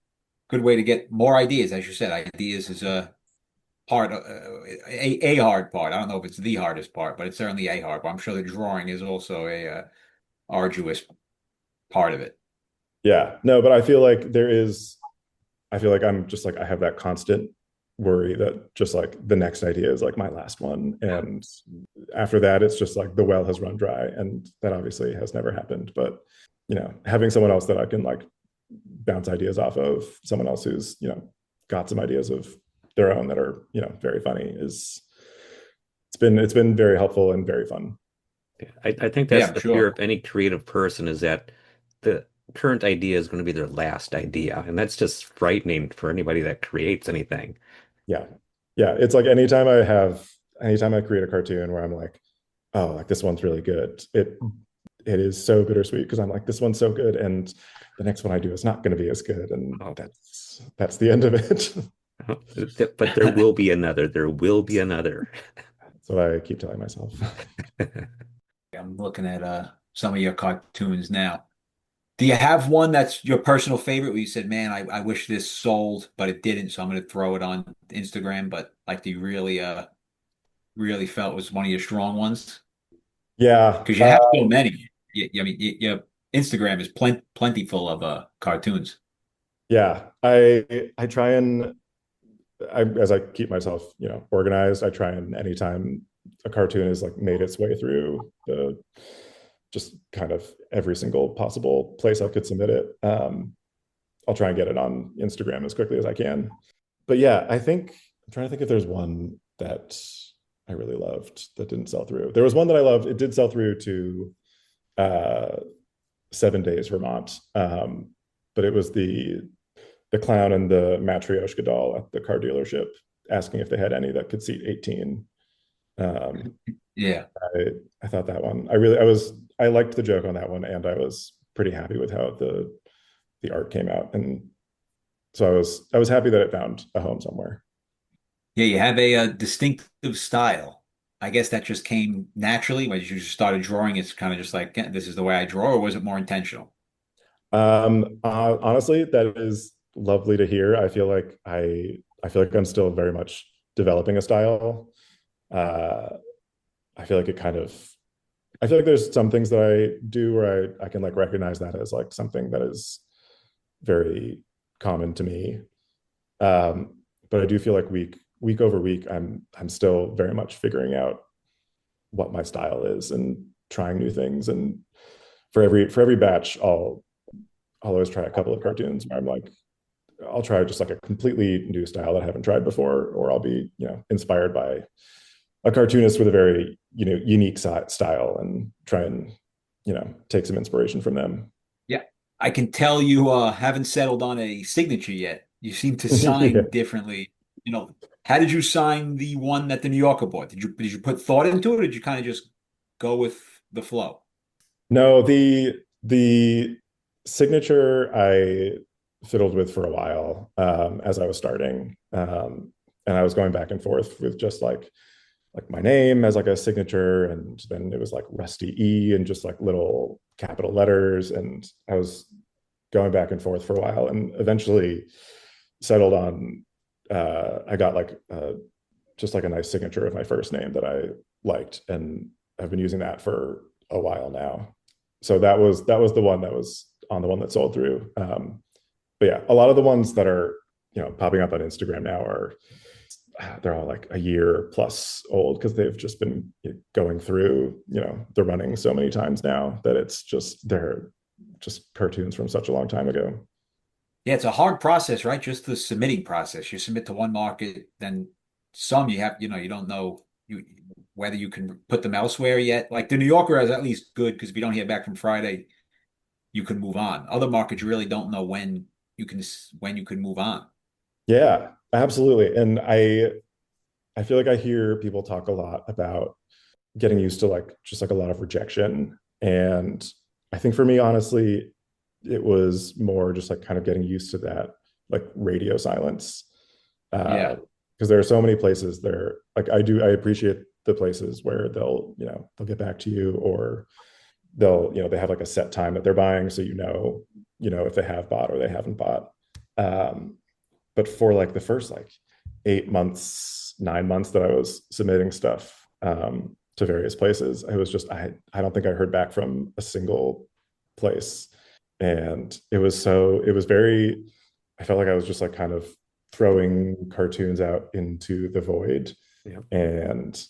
good way to get more ideas. As you said, ideas is a part, a hard part. I don't know if it's the hardest part, but it's certainly a hard part. I'm sure the drawing is also a arduous part of it. Yeah, no, but I feel like I'm just like, I have that constant worry that just like the next idea is like my last one. And after that, it's just like the well has run dry. And that obviously has never happened. But, having someone else that I can like bounce ideas off of, someone else who's, got some ideas of their own that are, very funny, it's been very helpful and very fun. I think that's the sure. fear of any creative person, is that the current idea is going to be their last idea. And that's just frightening for anybody that creates anything. Yeah. Yeah. It's like anytime I create a cartoon where I'm like, oh, like this one's really good, it is so bittersweet because I'm like, this one's so good, and the next one I do is not going to be as good. And that's the end of it. But there will be another. There will be another. That's what I keep telling myself. I'm looking at some of your cartoons now. Do you have one that's your personal favorite where you said, man, I wish this sold, but it didn't, so I'm going to throw it on Instagram, but like, do you really felt was one of your strong ones? Yeah. Because you have so many. I mean, your Instagram is plentiful of cartoons. Yeah. I try and as I keep myself, organized, I try and anytime a cartoon has like made its way through the just kind of every single possible place I could submit it, I'll try and get it on Instagram as quickly as I can. But yeah, I'm trying to think if there's one that I really loved that didn't sell through. There was one that I loved. It did sell through to 7 Days Vermont, but it was the clown and the Matryoshka doll at the car dealership asking if they had any that could seat 18. Yeah. I thought that one, I liked the joke on that one, and I was pretty happy with how the art came out. And so I was happy that it found a home somewhere. Yeah, you have a distinctive style. I guess that just came naturally when you just started drawing. It's kind of just like, yeah, this is the way I draw, or was it more intentional? Honestly, that is lovely to hear. I feel like I'm still very much developing a style. I feel like I feel like there's some things that I do where I can like recognize that as like something that is very common to me. But I do feel like week over week, I'm still very much figuring out what my style is and trying new things. And for every batch, I'll always try a couple of cartoons where I'm like, I'll try just like a completely new style that I haven't tried before, or I'll be, inspired by a cartoonist with a very, unique style and try and, take some inspiration from them. Yeah. I can tell you haven't settled on a signature yet. You seem to Yeah. sign differently. How did you sign the one that the New Yorker bought? Did you put thought into it, or did you kind of just go with the flow? No, the signature I fiddled with for a while, as I was starting, and I was going back and forth with just like like my name as like a signature, and then it was like Rusty E and just like little capital letters. And I was going back and forth for a while, and eventually settled on I got like just like a nice signature of my first name that I liked, and I've been using that for a while now. So that was the one that was on the one that sold through. But yeah, a lot of the ones that are popping up on Instagram now are they're all like a year plus old because they've just been going through, they're running so many times now that they're just cartoons from such a long time ago. Yeah, it's a hard process, right? Just the submitting process. You submit to one market, then some you have, you don't know whether you can put them elsewhere yet. Like the New Yorker is at least good because if you don't hear back from Friday, you can move on. Other markets you really don't know when you can move on. Yeah, absolutely. And I feel like I hear people talk a lot about getting used to like just like a lot of rejection. And I think for me, honestly, it was more just like kind of getting used to that like radio silence. Yeah. Because there are so many places there. Like I appreciate the places where they'll get back to you, or they have like a set time that they're buying. So if they have bought or they haven't bought. But for like the first like 8 months, 9 months that I was submitting stuff to various places, I was just I don't think I heard back from a single place. And it was very, I felt like I was just like kind of throwing cartoons out into the void. Yeah. And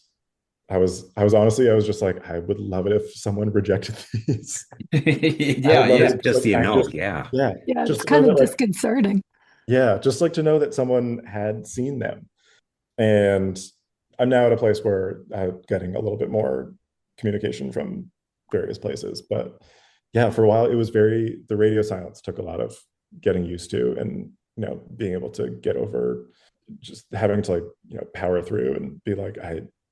I was honestly, I was just like, I would love it if someone rejected these. Yeah, Yeah, yeah. just yeah. Yeah, Yeah, just it's to know kind of that, like, disconcerting. yeah, just like to know that someone had seen them. And I'm now at a place where I'm getting a little bit more communication from various places. But yeah, for a while it was the radio silence took a lot of getting used to, and being able to get over just having to like power through and be like,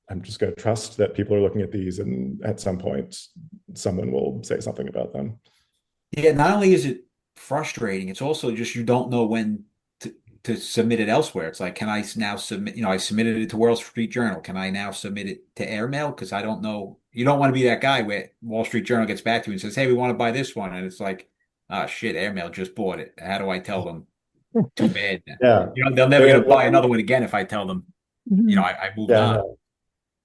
I'm just going to trust that people are looking at these, and at some point someone will say something about them. Yeah, not only is it frustrating, it's also just you don't know when to submit it elsewhere. It's like, can I now submit, I submitted it to Wall Street Journal. Can I now submit it to Airmail? Because I don't know. You don't want to be that guy where Wall Street Journal gets back to you and says, hey, we want to buy this one. And it's like, ah, shit, Airmail just bought it. How do I tell them? Too bad. Yeah. They're never going And to buy another one again if I tell them, Mhm. I moved yeah, on. no.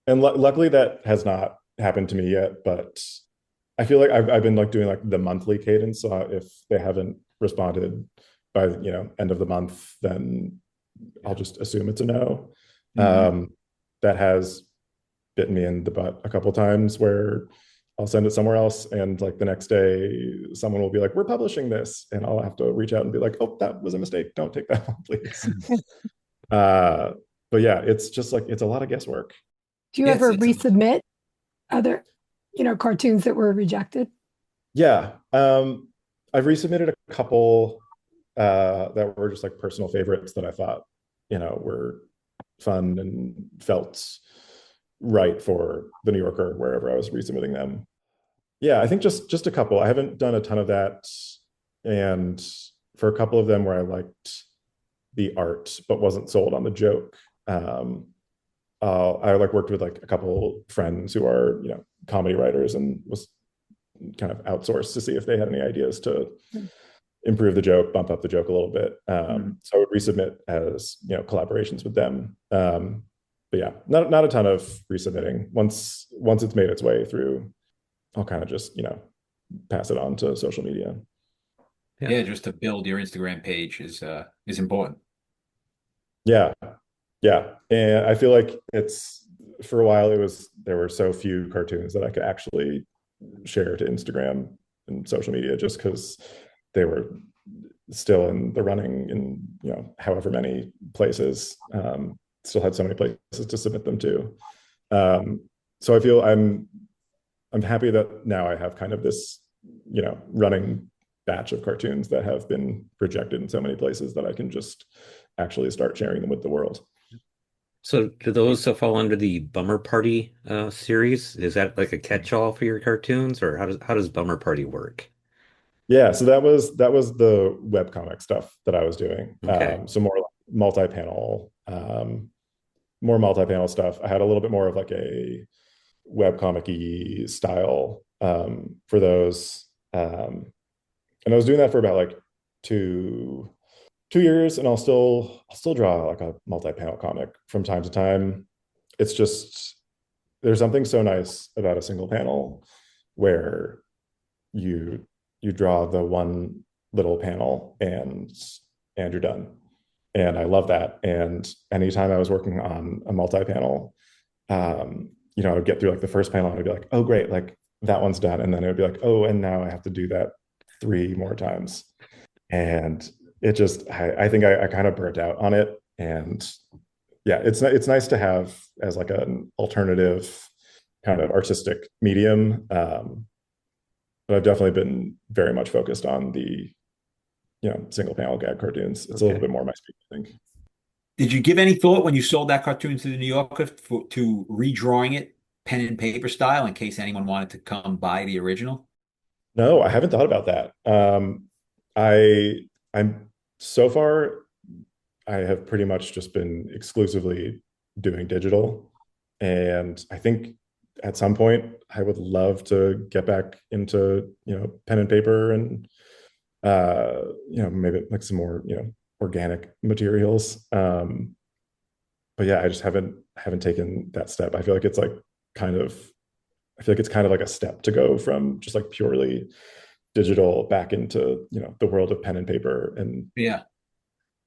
And luckily that has not happened to me yet, but I feel like I've been like doing like the monthly cadence. So if they haven't responded by end of the month, then I'll just assume it's a no. Mhm. That has bitten me in the butt a couple times where I'll send it somewhere else, and like the next day someone will be like, we're publishing this, and I'll have to reach out and be like, oh, that was a mistake, don't take that one, please. But yeah, it's just like it's a lot of guesswork. Do you Yeah, ever it's resubmit other, cartoons that were rejected? Yeah. I've resubmitted a couple that were just like personal favorites that I thought, were fun and felt right for the New Yorker, wherever I was resubmitting them. Yeah, I think just a couple. I haven't done a ton of that. And for a couple of them where I liked the art but wasn't sold on the joke, I like worked with like a couple friends who are, comedy writers, and was kind of outsourced to see if they had any ideas to improve the joke, bump up the joke a little bit. So I would resubmit as collaborations with them. But yeah, not a ton of resubmitting. Once it's made its way through, I'll kind of just pass it on to social media. Yeah, just to build your Instagram page is important. Yeah, yeah, and I feel like it's for a while there were so few cartoons that I could actually share to Instagram and social media just because they were still in the running in however many places. Still had so many places to submit them to. So I feel I'm happy that now I have kind of this running batch of cartoons that have been rejected in so many places that I can just actually start sharing them with the world. So do those fall under the Bummer Party series? Is that like a catch-all for your cartoons, or how does Bummer Party work? Yeah, so that was the webcomic stuff that I was doing. Okay. So more like multi-panel more multi-panel stuff. I had a little bit more of like a webcomic-y style for those. And I was doing that for about like two years, and I'll still draw like a multi-panel comic from time to time. It's just there's something so nice about a single panel where you draw the one little panel and you're done. And I love that. And anytime I was working on a multi-panel, I would get through like the first panel and I'd be like, oh great, like that one's done. And then it would be like, oh, and now I have to do that 3 more times. And it just I think I kind of burnt out on it. And yeah, it's nice to have as like an alternative kind of artistic medium. But I've definitely been very much focused on the single panel gag cartoons. It's a little bit more my speed, I think. Did you give any thought when you sold that cartoon to the New Yorker to redrawing it pen and paper style in case anyone wanted to come buy the original? No, I haven't thought about that. I'm so far I have pretty much just been exclusively doing digital, and I think at some point I would love to get back into pen and paper and maybe like some more organic materials. But yeah, I just haven't taken that step. I feel like it's kind of like a step to go from just like purely digital back into the world of pen and paper. And Yeah.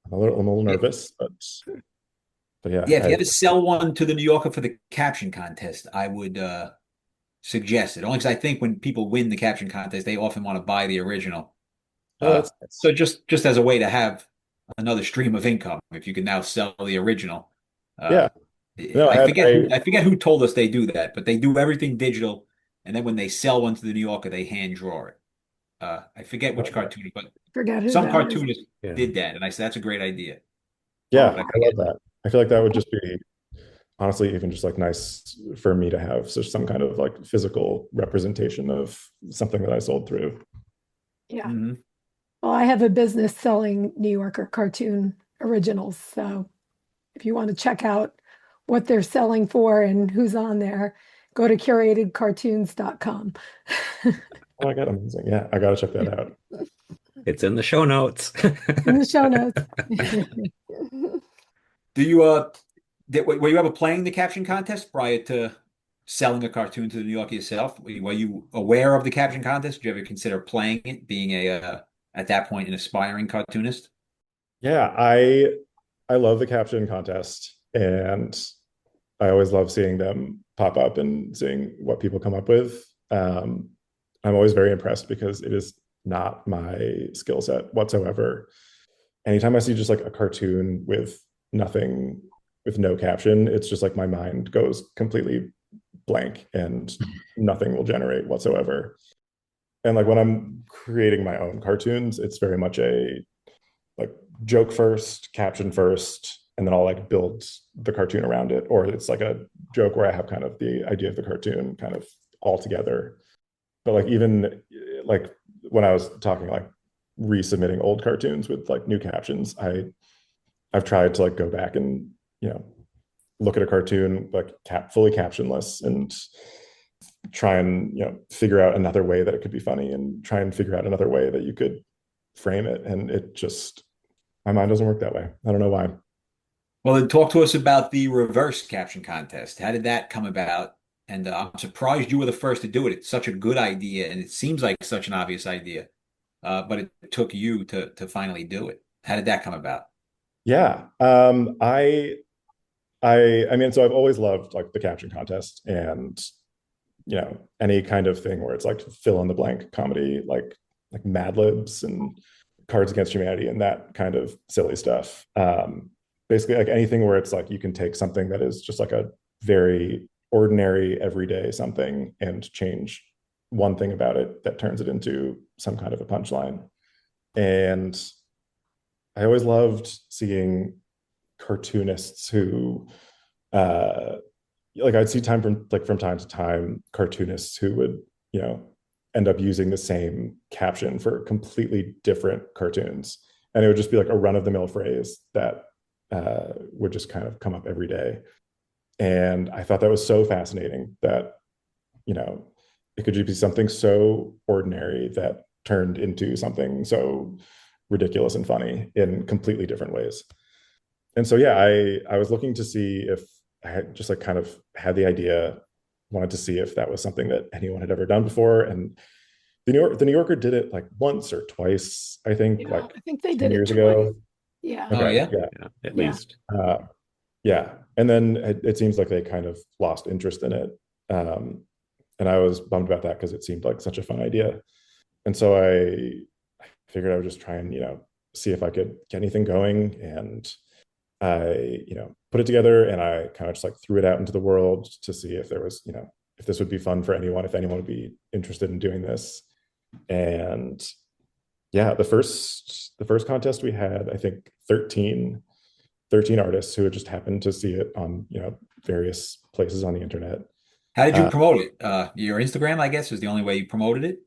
I'm a little nervous, but yeah. Yeah, if you had to sell one to the New Yorker for the caption contest, I would suggest it. Only because I think when people win the caption contest, they often want to buy the original. So just as a way to have another stream of income, if you can now sell the original. Yeah. No, I forget who told us they do that, but they do everything digital, and then when they sell one to the New Yorker, they hand draw it. I forget which cartoonist, but some cartoonist did that, and I said that's a great idea. Yeah, I love that. I feel like that would just be honestly even just like nice for me to have some kind of like physical representation of something that I sold through. Yeah. Mm-hmm. Well, I have a business selling New Yorker cartoon originals, so if you want to check out what they're selling for and who's on there, go to curatedcartoons.com. Oh my God, amazing. Yeah, I gotta check that out. It's in the show notes. In the show notes. Do you were you ever playing the caption contest prior to selling a cartoon to the New Yorker yourself? Were you aware of the caption contest? Did you ever consider playing it, being a at that point an aspiring cartoonist? Yeah, I love the caption contest, and I always love seeing them pop up and seeing what people come up with. I'm always very impressed because it is not my skill set whatsoever. Anytime I see just like a cartoon with nothing, with no caption, it's just like my mind goes completely blank and nothing will generate whatsoever. And like when I'm creating my own cartoons, it's very much a like joke first, caption first, and then I'll like build the cartoon around it. Or it's like a joke where I have kind of the idea of the cartoon kind of all together. But like even like when I was talking like resubmitting old cartoons with like new captions, I've tried to like go back and look at a cartoon like fully captionless and try and figure out another way that it could be funny and try and figure out another way that you could frame it. And it just my mind doesn't work that way. I don't know why. Well, then talk to us about the reverse caption contest. How did that come about? And I'm surprised you were the first to do it. It's such a good idea, and it seems like such an obvious idea. But it took you to finally do it. How did that come about? Yeah. I mean, so I've always loved like the caption contest and any kind of thing where it's like fill in the blank comedy, like Mad Libs and Cards Against Humanity and that kind of silly stuff. Basically like anything where it's like you can take something that is just like a very ordinary everyday something and change one thing about it that turns it into some kind of a punchline. And I always loved seeing cartoonists who like I'd see from time to time cartoonists who would end up using the same caption for completely different cartoons, and it would just be like a run-of-the-mill phrase that would just kind of come up every day. And I thought that was so fascinating that, it could just be something so ordinary that turned into something so ridiculous and funny in completely different ways. And so, yeah, I was looking to see if I had just like kind of had the idea, wanted to see if that was something that anyone had ever done before. And the New Yorker did it like once or twice, I think, Yeah, like I think they 10 did it years twice. ago. Yeah. Oh, Okay, yeah? Yeah, at Yeah. least. Yeah. And then it seems like they kind of lost interest in it. And I was bummed about that because it seemed like such a fun idea. And so I figured I would just try and, see if I could get anything going. And I, put it together, and I kind of just like threw it out into the world to see if there was, if this would be fun for anyone, if anyone would be interested in doing this. And yeah, the first contest we had, I think 13 artists who had just happened to see it on, various places on the internet. How did you promote it? Your Instagram, I guess, is the only way you promoted it?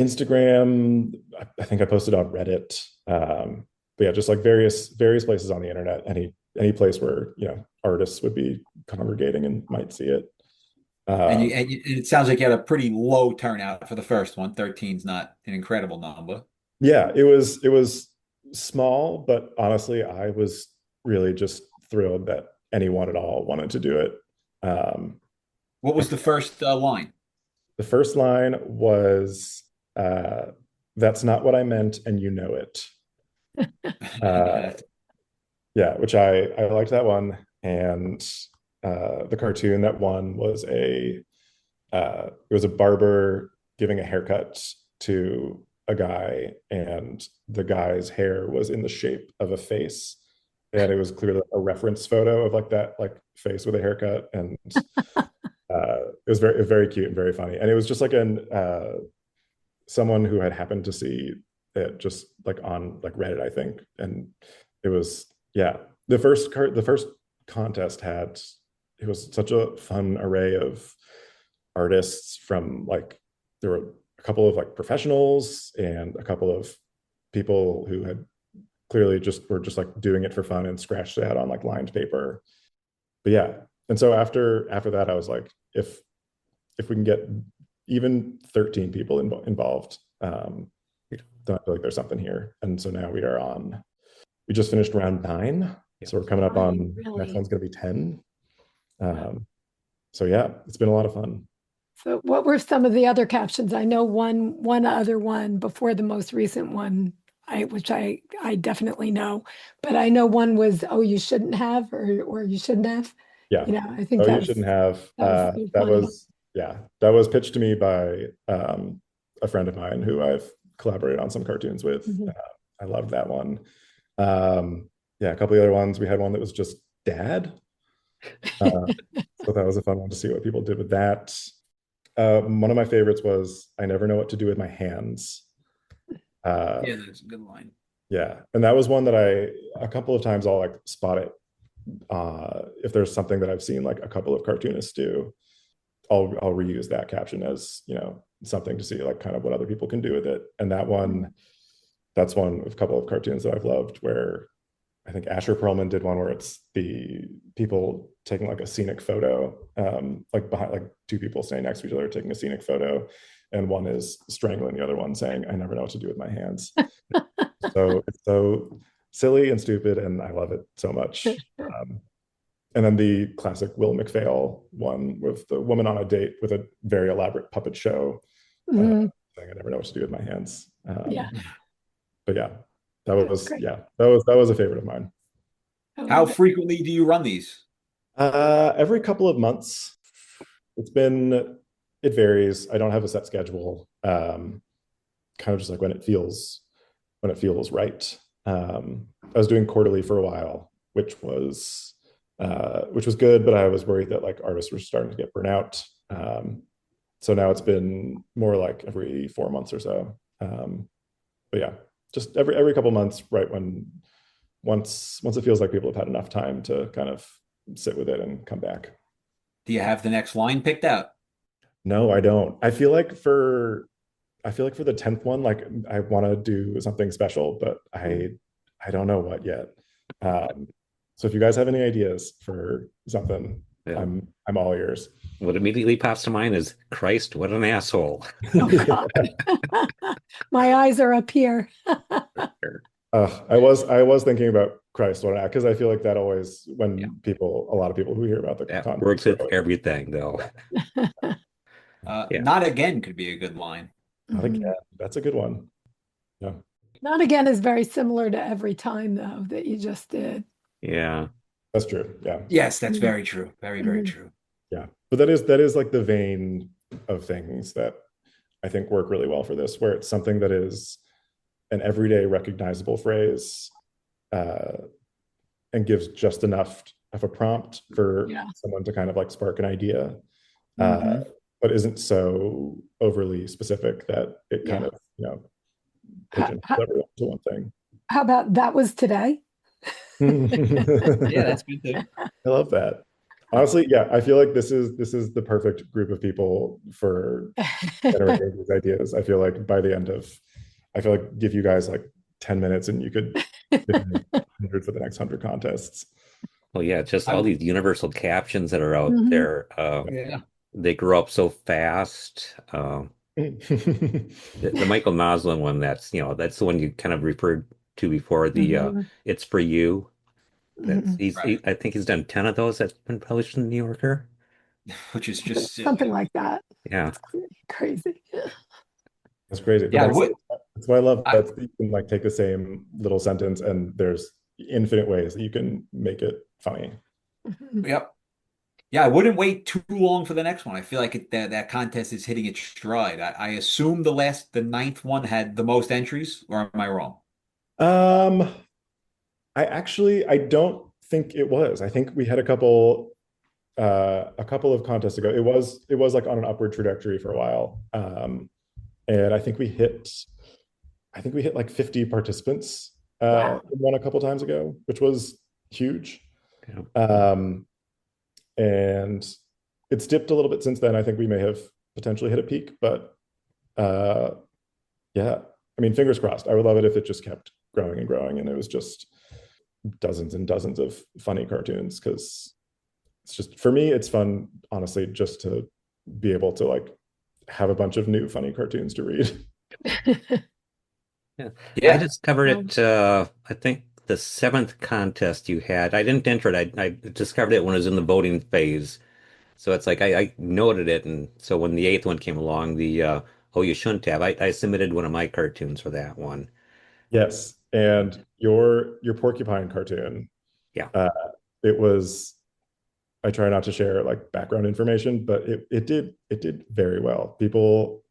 Instagram, I think I posted on Reddit. But yeah, just like various places on the internet, any place where, artists would be congregating and might see it. And it sounds like you had a pretty low turnout for the first one. 13 is not an incredible number. Yeah, it was small, but honestly, I was really just thrilled that anyone at all wanted to do it. What was the first line? The first line was, "That's not what I meant, and you know it." Yeah, which I liked that one. And the cartoon that won was it was a barber giving a haircut to a guy, and the guy's hair was in the shape of a face, and it was clearly a reference photo of like that like face with a haircut. And it was very cute and very funny. And it was just like someone who had happened to see it just like on like Reddit, I think. And it was, yeah, the first contest it was such a fun array of artists from like, there were a couple of like professionals and a couple of people who had clearly were just like doing it for fun and scratched it out on like lined paper. But yeah, and so after that, I was like, if we can get even 13 people involved, then I feel like there's something here. And so now we just finished round 9. So we're coming up on, next one's going to be 10. So yeah, it's been a lot of fun. So what were some of the other captions? I know one other one before the most recent one, which I definitely know, but I know one was, "Oh, you shouldn't have," or "You shouldn't have." Yeah. I think you shouldn't have. That was pitched to me by a friend of mine who I've collaborated on some cartoons with. Mm-hmm. I loved that one. Yeah, a couple of other ones. We had one that was just dad. So that was a fun one to see what people did with that. One of my favorites was, "I never know what to do with my hands." Yeah, that's a good line. Yeah, and that was one that a couple of times I'll like spot it. If there's something that I've seen like a couple of cartoonists do, I'll reuse that caption as, something to see like kind of what other people can do with it. And that's one of a couple of cartoons that I've loved, where I think Asher Perlman did one where it's the people taking like a scenic photo, like behind like two people standing next to each other taking a scenic photo, and one is strangling the other one saying, "I never know what to do with my hands." So it's so silly and stupid, and I love it so much. And then the classic Will McPhail one with the woman on a date with a very elaborate puppet show, saying, "I never know what to do with my hands." Yeah. But yeah, that was a favorite of mine. How frequently do you run these? Every couple of months. It varies. I don't have a set schedule. Kind of just like when it feels right. I was doing quarterly for a while, which was good, but I was worried that like artists were starting to get burnt out. So now it's been more like every 4 months or so. But yeah, just every couple months, right when once it feels like people have had enough time to kind of sit with it and come back. Do you have the next line picked out? No, I don't. I feel like for the 10th one, like I want to do something special, but I don't know what yet. So if you guys have any ideas for something, Yeah. I'm all ears. What immediately pops to mind is Christ, what an asshole. Oh God. My eyes are up here. I was thinking about Christ because I feel like that always Yeah. a lot of people who hear about the That content works with everything, though. Yeah. Not again could be a good line. not Mhm. again. That's a good one. Yeah, Not again is very similar to every time though that you just did. Yeah. that's true. Yeah, Yes, that's Mhm. very true. Very, very Mhm. true. yeah. But that is like the vein of things that I think work really well for this, where it's something that is an everyday recognizable phrase, uh, and gives just enough of a prompt for Yeah. someone to kind of like spark an idea, Mhm. but isn't so overly specific that it kind Yeah. of, How, pigeonholes how, everyone to one thing. how about that was today? Yeah, that's good too. I love that. Honestly, yeah, I feel like this is the perfect group of people for generating these ideas. I feel like I feel like give you guys like 10 minutes and you could generate 100 for the next 100 contests. Well, yeah, just I all these universal captions that are out Mhm. there. yeah. They grow up so fast. The Michael Noslin one, that's the one you kind of referred to before, the Mhm. It's For You. Mhm. I think he's done 10 of those that's been published in the New Yorker. Which is just Something silly. like that. Yeah. It's crazy. That's crazy. But Yeah, I would. that's why I love I, that you can like take the same little sentence and there's infinite ways that you can make it funny. Mhm. yep. Yeah, I wouldn't wait too long for the next one. I feel like that contest is hitting its stride. I assume the ninth one had the most entries, or am I wrong? Um, I don't think it was. I think we had a couple of contests ago. It was like on an upward trajectory for a while. And I think we hit like 50 participants Wow. in one a couple times ago, which was huge. Yeah. Um, and it's dipped a little bit since then. I think we may have potentially hit a peak, but uh, yeah, I mean, fingers crossed. I would love it if it just kept growing and growing, and it was just dozens and dozens of funny cartoons. Because it's just for me, it's fun, honestly, just to be able to like have a bunch of new funny cartoons to read. Yeah. I Yeah. discovered Um, it, I think the seventh contest you had. I didn't enter it. I discovered it when it was in the voting phase. So it's like I noted it, and so when the eighth one came along, the oh, you shouldn't have. I submitted one of my cartoons for that one. Yes, and your porcupine cartoon, Yeah. uh, it was. I try not to share like background information, but it did very well. People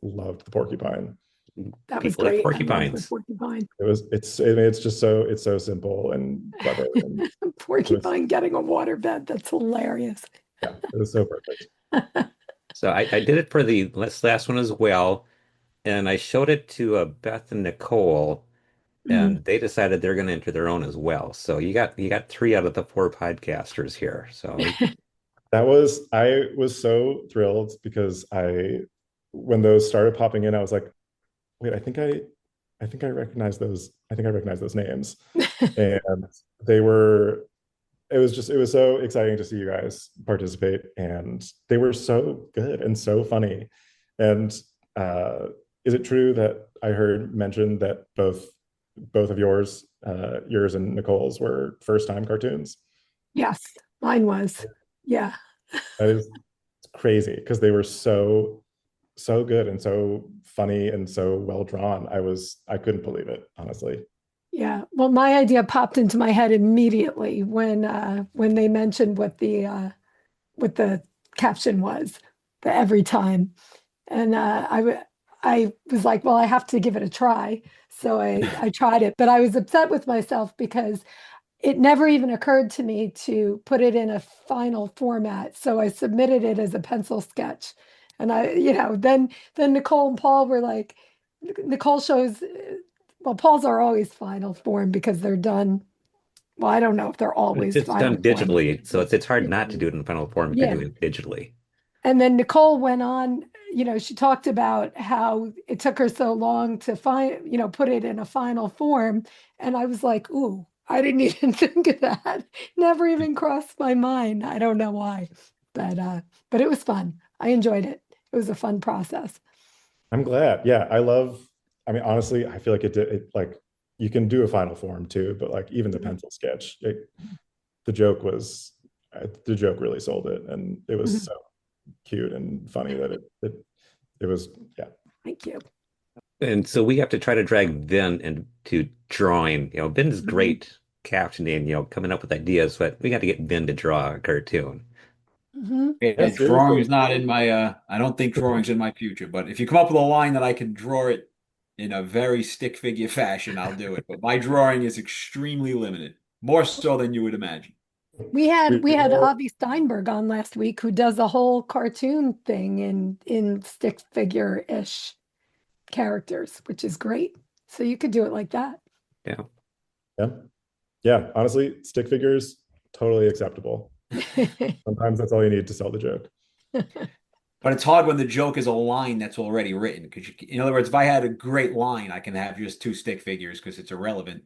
loved the porcupine. that was People like great. I love the porcupines. porcupine. It's just so simple and clever, and it was Porcupine getting a waterbed. That's hilarious. yeah, it was so perfect. So I did it for the last one as well, and I showed it to Beth and Nicole, Mhm. and they decided they're going to enter their own as well. So you got three out of the four podcasters here. So I was so thrilled because when those started popping in, I was like, wait, I think I recognize those. I think I recognize those names, and they were. It was so exciting to see you guys participate, and they were so good and so funny. And uh, is it true that I heard mentioned that both of yours and Nicole's were first time cartoons? Yes, mine was. Yeah. That is crazy because they were so good and so funny and so well drawn. I couldn't believe it, honestly. Yeah. Well, my idea popped into my head immediately when they mentioned what the caption was, the every time. And I was like, well, I have to give it a try. So I tried it, but I was upset with myself because it never even occurred to me to put it in a final format. So I submitted it as a pencil sketch. And then Nicole and Paul were like, Nicole shows, well, Paul's are always final form because they're done. Well, I don't know if they're always it's final done form. digitally, so it's hard not to do it in final form if you're Yeah. doing it digitally. And then Nicole went on, she talked about how it took her so long to put it in a final form. And I was like, ooh, I didn't even think of that. Never even crossed my mind. I don't know why, but it was fun. I enjoyed it. It was a fun process. I'm glad. Yeah, I mean, honestly, I feel like like you can do a final form too, but like even the Mhm. pencil sketch, the joke was, the joke really sold it, and it was Mhm. so cute and funny that it was, yeah. Thank you. And so we have to try to drag Vin into drawing. Vin is Mhm. great captioning, coming up with ideas, but we got to get Vin to draw a cartoon. Mhm. Yeah, Yeah, drawing is seriously. not in my I don't think drawing's in my future, but if you come up with a line that I can draw it in a very stick figure fashion, I'll do it. But my drawing is extremely limited, more so than you would imagine. We had Avi Steinberg on last week who does a whole cartoon thing in stick figure-ish characters, which is great. So you could do it like that. Yeah. Yeah. Yeah, honestly, stick figures, totally acceptable. Sometimes that's all you need to sell the joke. But it's hard when the joke is a line that's already written. Because in other words, if I had a great line, I can have just two stick figures because it's irrelevant.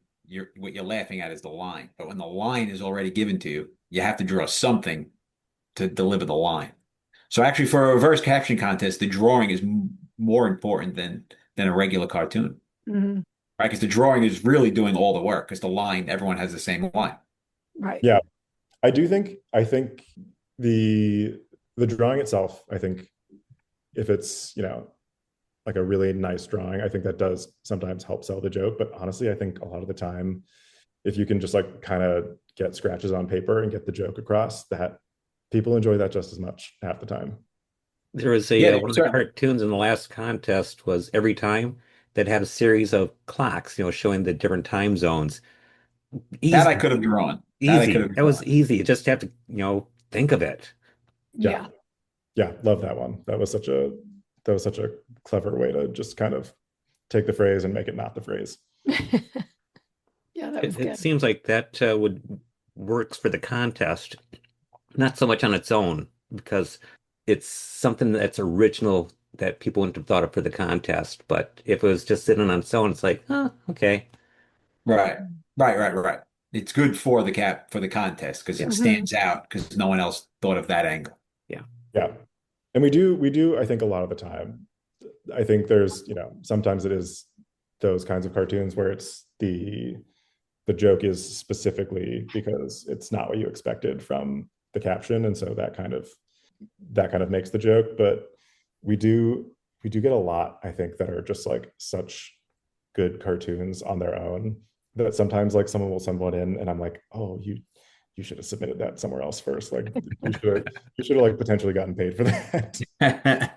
What you're laughing at is the line. But when the line is already given to you, you have to draw something to deliver the line. So actually, for a reverse caption contest, the drawing is more important than a regular cartoon, Mhm. right? Because the drawing is really doing all the work. Because the line, everyone has the same line. Right. Yeah, I think the the drawing itself, I think if it's, like a really nice drawing, I think that does sometimes help sell the joke. But honestly, I think a lot of the time, if you can just like kind of get scratches on paper and get the joke across, that people enjoy that just as much half the time. There was Yeah, one of the certainly. cartoons in the last contest was every time that had a series of clocks, showing the different time zones. That I Easy, could have drawn. That I could easy. have That was drawn. easy. You just have to, think of it. Yeah, Yeah. yeah, love that one. That was such a clever way to just kind of take the phrase and make it not the phrase. Yeah, that was It good. seems like that would works for the contest, not so much on its own, because it's something that's original that people wouldn't have thought of for the contest. But if it was just sitting on its own, it's like, oh, okay. Right. Right. It's good for the contest because Yeah. it Mhm. stands out because no one else thought of that angle. Yeah. Yeah, and we do I think a lot of the time, I think there's, sometimes it is those kinds of cartoons where it's the joke is specifically because it's not what you expected from the caption, and so that kind of makes the joke. But we do we do get a lot, I think, that are just like such good cartoons on their own, that sometimes like someone will send one in and I'm like, oh, you should have submitted that somewhere else first. Like you should have like potentially gotten paid for that.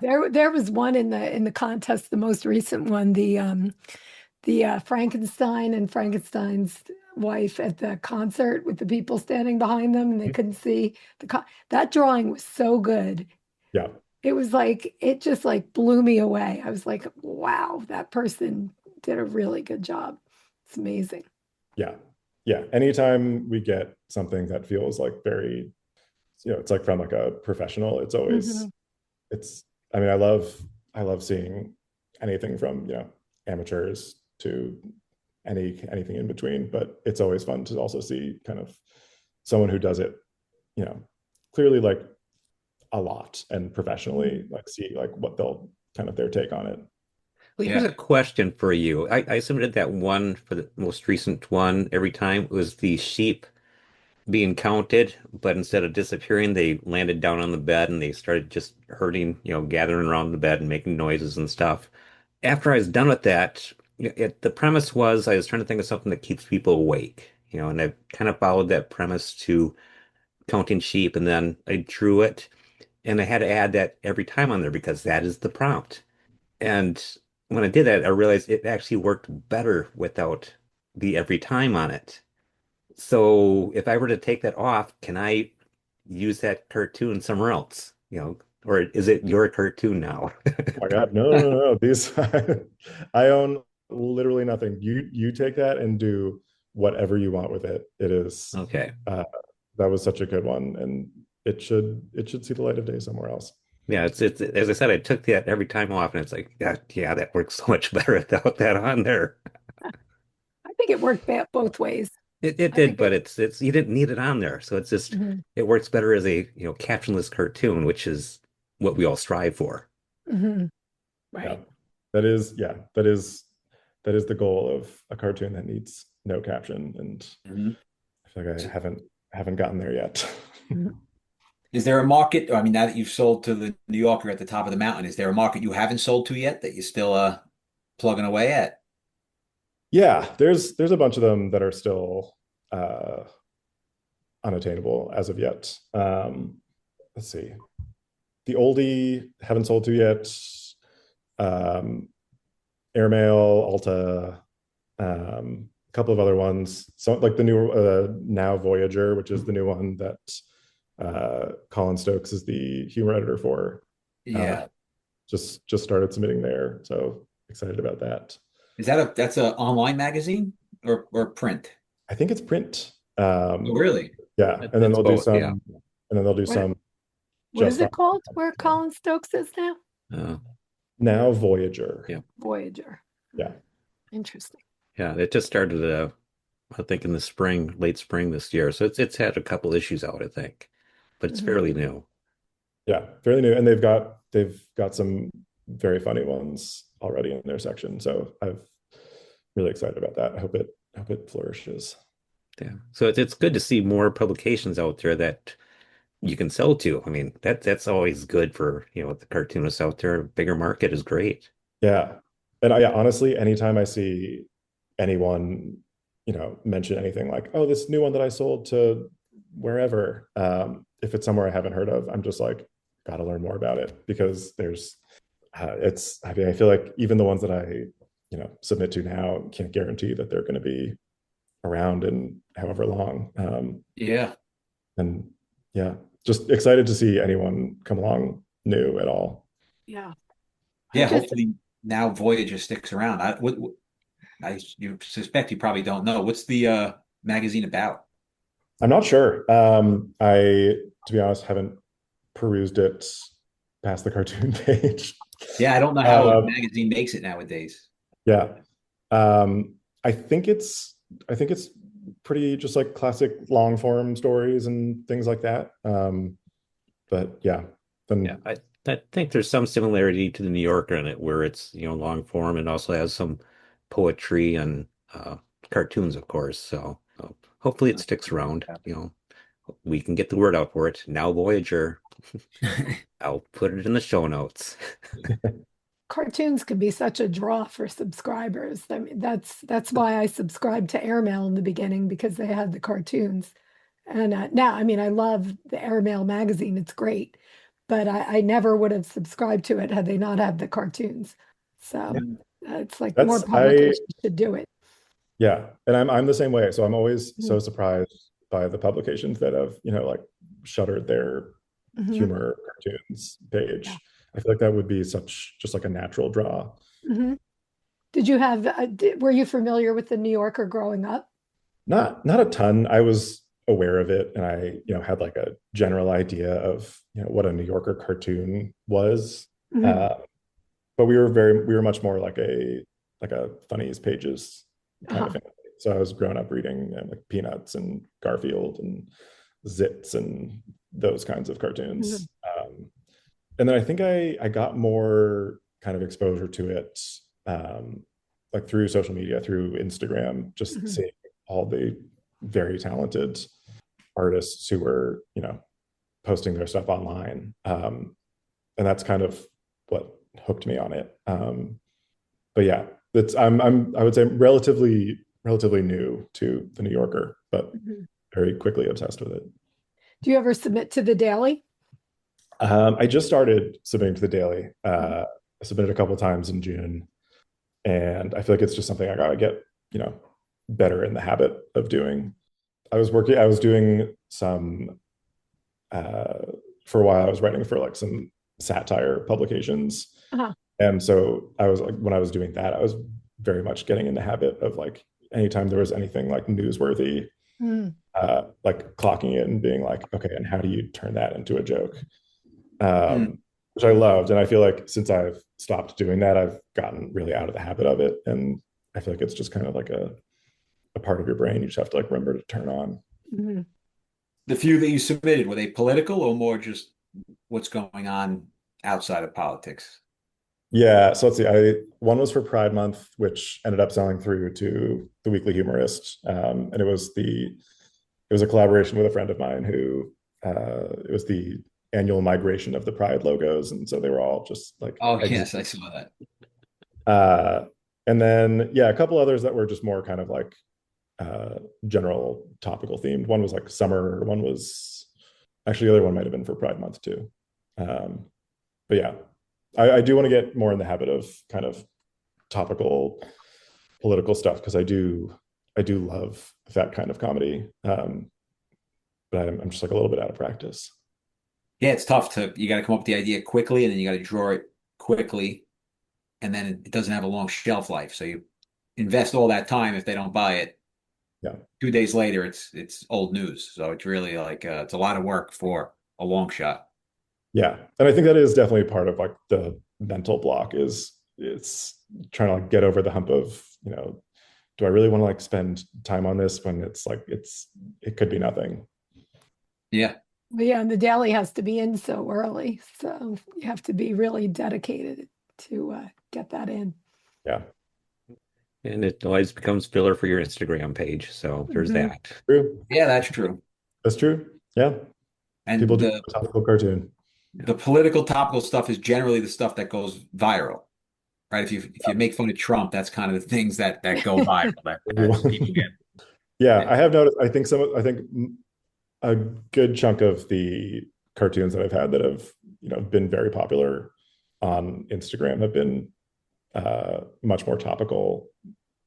There was one in the contest, the most recent one, the Frankenstein and Frankenstein's wife at the concert with the people standing behind them and they couldn't see that drawing was so good. Yeah, It was like it just like blew me away. I was like, wow, that person did a really good job. It's amazing. yeah, yeah. Anytime we get something that feels like very, it's like from like a professional, it's always, Mhm. it's, I mean, I love seeing anything from, amateurs to anything in between, but it's always fun to also see kind of someone who does it, you know clearly like a lot and professionally, like see like what they'll kind of their take on it. Well, here's Yeah. a question for you. I submitted that one for the most recent one. Every time it was the sheep being counted, but instead of disappearing, they landed down on the bed and they started just herding, gathering around the bed and making noises and stuff. After I was done with that, the premise was I was trying to think of something that keeps people awake, and I kind of followed that premise to counting sheep, and then I drew it, and I had to add that every time on there because that is the prompt. And when I did that, I realized it actually worked better without the every time on it. So if I were to take that off, can I use that cartoon somewhere else? Or is it your cartoon now? Oh my God, no, no, no, no. These I own literally nothing. You take that and do whatever you want with it. It is Okay. that was such a good one, and it should see the light of day somewhere else. Yeah, it's as I said, I took that every time off, and it's like, yeah, that works so much better without that on there. I think it worked both ways. It I did, think but it's you didn't need it on there. So it's just Mhm. it works better as a, captionless cartoon, which is what we all strive for. Mhm. Yeah, Right. that is the goal of a cartoon that needs no caption, and Mhm. I feel like I haven't gotten there yet. Mhm. Is there a market? I mean, now that you've sold to the New Yorker at the top of the mountain, is there a market you haven't sold to yet that you're still plugging away at? Yeah, there's a bunch of them that are still uh, unattainable as of yet. Let's see, the oldie haven't sold to yet. Um, Airmail, Alta, a couple of other ones. So like the new Now Voyager, which is the new one that Colin Stokes is the humor editor for. Yeah. Just started submitting there, so excited about that. Is that that's a online magazine or print? I think it's print. Oh, really? Yeah, and then It's they'll do both, yeah. some, and then they'll do What some what is just on it called? Where Colin Stokes is now? Uh, Now Voyager. yeah, Voyager. Yeah, Interesting. yeah. It just started, I think in the spring, late spring this year. So it's had a couple issues out, I think, but it's Mhm. fairly new. yeah, fairly new, and they've got some very funny ones already in their section. So I'm really excited about that. I hope it flourishes. Yeah. So it's good to see more publications out there that you can sell to. I mean, that's always good for, the cartoonists out there. Bigger market is great. Yeah. And yeah, honestly, anytime I see anyone, mention anything like, oh, this new one that I sold to wherever, if it's somewhere I haven't heard of, I'm just like, gotta learn more about it, because I mean, I feel like even the ones that I, submit to now can't guarantee that they're going to be around in however long. Yeah. And yeah, just excited to see anyone come along new at all. Yeah. I Yeah. just Hopefully now Voyager sticks around. You suspect you probably don't know. What's the magazine about? I'm not sure. To be honest, haven't perused it past the cartoon page. Yeah, I don't know how a Uh, magazine makes it nowadays. yeah. Um, I think it's I think it's pretty just like classic long form stories and things like that. But yeah, Yeah, then I think there's some similarity to the New Yorker in it, where it's, long form and also has some poetry and cartoons, of course. So hopefully it sticks around. We can get the word out for it. Now Voyager. I'll put it in the show notes. cartoons can be such a draw for subscribers. I mean, that's why I subscribed to Airmail in the beginning, because they had the cartoons. And now, I mean, I love the Airmail magazine. It's great, but I never would have subscribed to it had they not had the cartoons. So it's like more that's I publications should do it. yeah, and I'm the same way. So I'm always so Mhm. surprised by the publications that have, like shuttered their Mhm. humor cartoons Yeah. page. I feel like that would be such just like a natural draw. Mhm. Did you have, were you familiar with the New Yorker growing up? Not a ton. I was aware of it, and I, had like a general idea of, what a New Yorker cartoon was. Mhm. Uh, but we were much more like a funnies pages kind of Uh-huh. thing. So I was growing up reading, like Peanuts and Garfield and Zits and those kinds of cartoons. Mhm. And then I think I got more kind of exposure to it, um, like through social media, through Instagram, just Mhm. seeing all the very talented artists who were, posting their stuff online. And that's kind of what hooked me on it. But yeah, I would say relatively new to the New Yorker, but Mhm. very quickly obsessed with it. Do you ever submit to the Daily? I just started submitting to the Daily. Mhm. I submitted a couple times in June, and I feel like it's just something I gotta get, better in the habit of doing. I was doing some uh, for a while. I was writing for like some satire publications, Uh-huh. and so I was like, when I was doing that, I was very much getting in the habit of like anytime there was anything like newsworthy, Mm. like clocking it and being like, okay, and how do you turn that into a joke? Hmm. Which I loved. And I feel like since I've stopped doing that, I've gotten really out of the habit of it. And I feel like it's just kind of like a part of your brain you just have to like remember to turn on. Mhm. The few that you submitted, were they political or more just what's going on outside of politics? Yeah, so let's see. One was for Pride Month, which ended up selling through to the Weekly Humorist, and it was a collaboration with a friend of mine who it was the annual migration of the Pride logos, and so they were all just like Oh, yes, I saw that. uh, and then yeah, a couple others that were just more kind of like general topical themed. One was like summer. One was actually the other one might have been for Pride Month too. But yeah, I do want to get more in the habit of kind of topical political stuff because I do love that kind of comedy. But I'm just like a little bit out of practice. Yeah, it's tough you got to come up with the idea quickly and then you got to draw it quickly. And then it doesn't have a long shelf life. So you invest all that time. If they don't buy it, Yeah. 2 days later, it's old news. So it's really like it's a lot of work for a long shot. Yeah. And I think that is definitely part of like the mental block is it's trying to like get over the hump of, do I really want to like spend time on this when it's like it could be nothing. Yeah. Well, yeah, and the daily has to be in so early, so you have to be really dedicated to get that in. Yeah. And it always becomes filler for your Instagram page. So there's Mhm. that. True. Yeah, that's true. That's true. Yeah. People And do a topical cartoon. the political topical stuff is generally the stuff that goes viral, right? If you make fun of Trump, that's kind of the things that go viral that people get. Yeah, I have noticed. I think a good chunk of the cartoons that I've had that have been very popular on Instagram have been much more topical,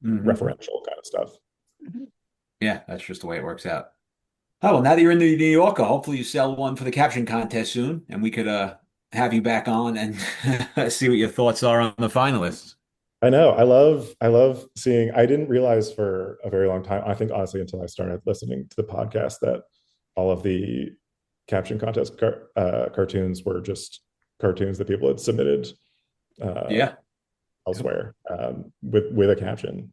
Mhm. referential kind of stuff. Mhm. Yeah, that's just the way it works out. Oh, well, now that you're in the New Yorker, hopefully you sell one for the caption contest soon, and we could have you back on and see what your thoughts are on the finalists. I know. I love seeing. I didn't realize for a very long time. I think honestly, until I started listening to the podcast, that all of the caption contest cartoons were just cartoons that people had submitted uh, Yeah. elsewhere with a caption.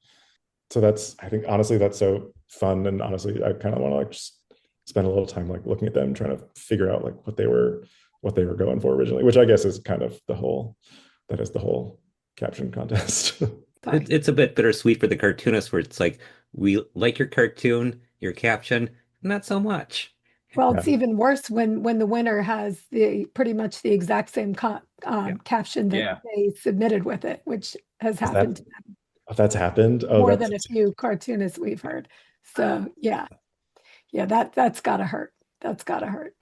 So I think honestly that's so fun, and honestly I kind of want to like just spend a little time like looking at them, trying to figure out like what they were going for originally, which I guess is kind of that is the whole caption contest. It's a bit bittersweet for the cartoonist where it's like, we like your cartoon, your caption, not so much. Well, Yeah. it's even worse when the winner has the pretty much the exact same Yeah. caption that Yeah. they submitted with it, which has Is happened that to them that's happened? Oh, more that's than a few cartoonists we've heard. So yeah, that's gotta hurt. That's gotta hurt.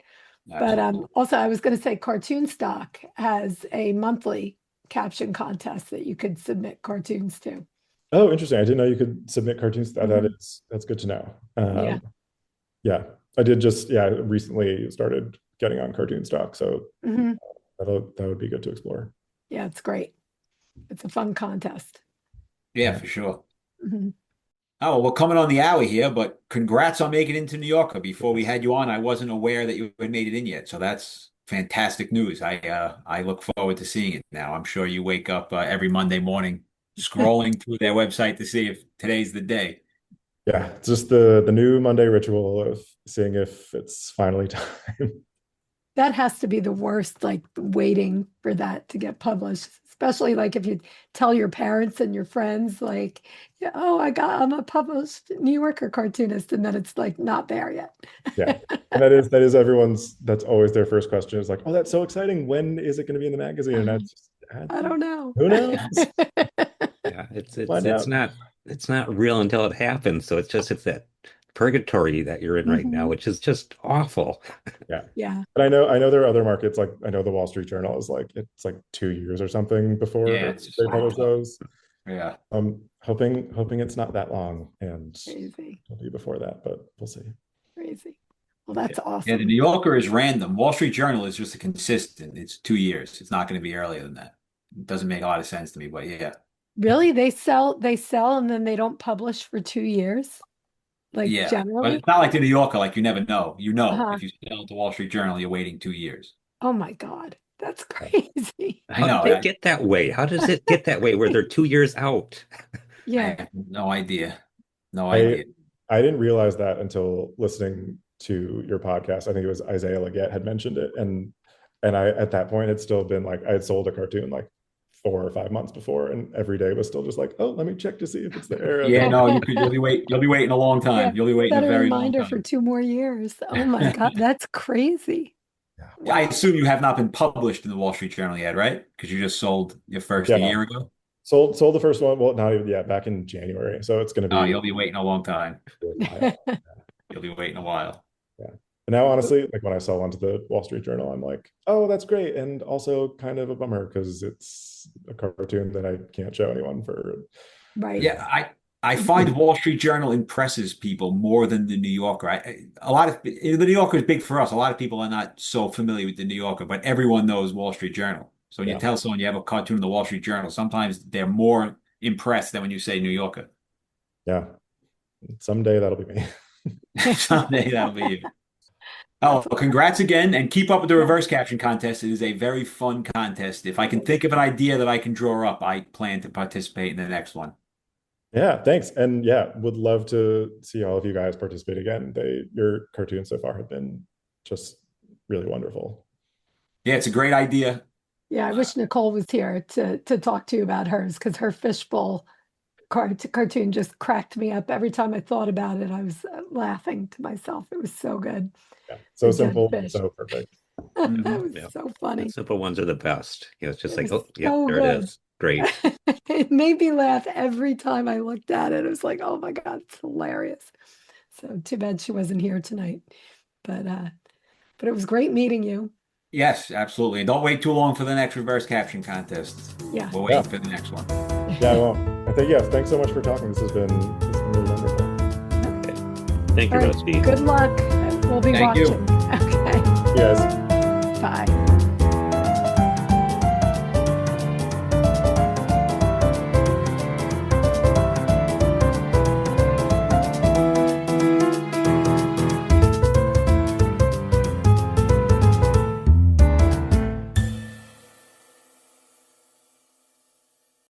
But Absolutely. also, I was going to say, Cartoon Stock has a monthly caption contest that you could submit cartoons to. oh interesting. I didn't know you could submit cartoons. Mhm. That's good to know. Yeah. Yeah, I did just recently started getting on cartoon stock, so Mhm. that would be good to explore. Yeah, it's great. It's a fun contest. Yeah, Yeah. for sure. Mhm. Oh, well, we're coming on the hour here, but congrats on making it into New Yorker. Before we had you on, I wasn't aware that you had made it in yet. So that's fantastic news. I look forward to seeing it now. I'm sure you wake up every Monday morning scrolling through their website to see if today's the day. Yeah, it's just the new Monday ritual of seeing if it's finally time. That has to be the worst, like waiting for that to get published, especially like if you tell your parents and your friends, like, yeah, oh, I'm a published New Yorker cartoonist, and then it's like not there yet. Yeah, and that is everyone's. That's always their first question is like, oh, that's so exciting. When is it going to be in the magazine? And that's just, I don't know. who knows? Yeah, Find it's out. not real until it happens. So it's that purgatory that you're in right now, Mhm. which is just awful. Yeah. Yeah. But I know there are other markets, like I know the Wall Street Journal is like it's like 2 years or something Yeah, before it's just they publish those. yeah. Hoping it's not that long and Crazy. it'll be before that, but we'll see. Crazy. Well, that's Yeah, the New awesome. Yorker is random. Wall Street Journal is just a consistent. It's 2 years. It's not going to be earlier than that. It doesn't make a lot of sense to me, but yeah. Really? They sell and then they don't publish for 2 years, like Yeah. But generally? it's not like the New Yorker, like you never know. You know, Uh-huh. if you sell to Wall Street Journal, you're waiting 2 years. Oh my God. That's crazy. I How did know. they get that way? How does it get that way where they're 2 years out? I Yeah. have no idea. No idea. I didn't realize that until listening to your podcast. I think it was Isaiah Leggett had mentioned it, and I at that point had still been like, I had sold a cartoon like 4 or 5 months before, and every day was still just like, oh, let me check to see if it's there. Yeah, no, you'll be waiting a long time. Yeah, You'll be waiting a set a very long reminder for time. 2 more years. Oh my God, that's crazy. I assume you have not been published in the Wall Street Journal yet, right? Because you just sold your first a Yeah. year ago. Sold the first one. Well, not even, yeah, back in January. So it's going to Oh, be. you'll be waiting a long time. Yeah. You'll be waiting a while. And now, honestly, like when I saw onto the Wall Street Journal, I'm like, oh, that's great, and also kind of a bummer because it's a cartoon that I can't show anyone for. Right. Yeah, I find Wall Street Journal impresses people more than the New Yorker. The New Yorker is big for us. A lot of people are not so familiar with the New Yorker, but everyone knows Wall Street Journal. So when you tell someone you have a cartoon in the Wall Street Journal, sometimes they're more impressed than when you say New Yorker. Yeah, someday that'll be me. Someday that'll be you. Oh, congrats again, and keep up with the reverse caption contest. It is a very fun contest. If I can think of an idea that I can draw up, I plan to participate in the next one. Yeah, thanks. And yeah, would love to see all of you guys participate again. Your cartoons so far have been just really wonderful. Yeah, it's a great idea. Yeah, I wish Nicole was here to talk to you about hers, because her fishbowl cartoon just cracked me up. Every time I thought about it, I was laughing to myself. It was so good. Yeah, so The simple, jellyfish. so perfect. That was so funny. The simple ones are the best. It's just It like, was oh, yeah, so there good. it is. Great. It made me laugh every time I looked at it. It was like, oh my God, it's hilarious. So too bad she wasn't here tonight. But it was great meeting you. Yes, absolutely. And don't wait too long for the next reverse caption contest. Yeah. We're waiting for the next one. Yeah, well, I think, yes, thanks so much for talking. This has been really wonderful. Okay. Thank you, All right, Rusty. good luck. We'll be Thank you. watching. Okay. Yes.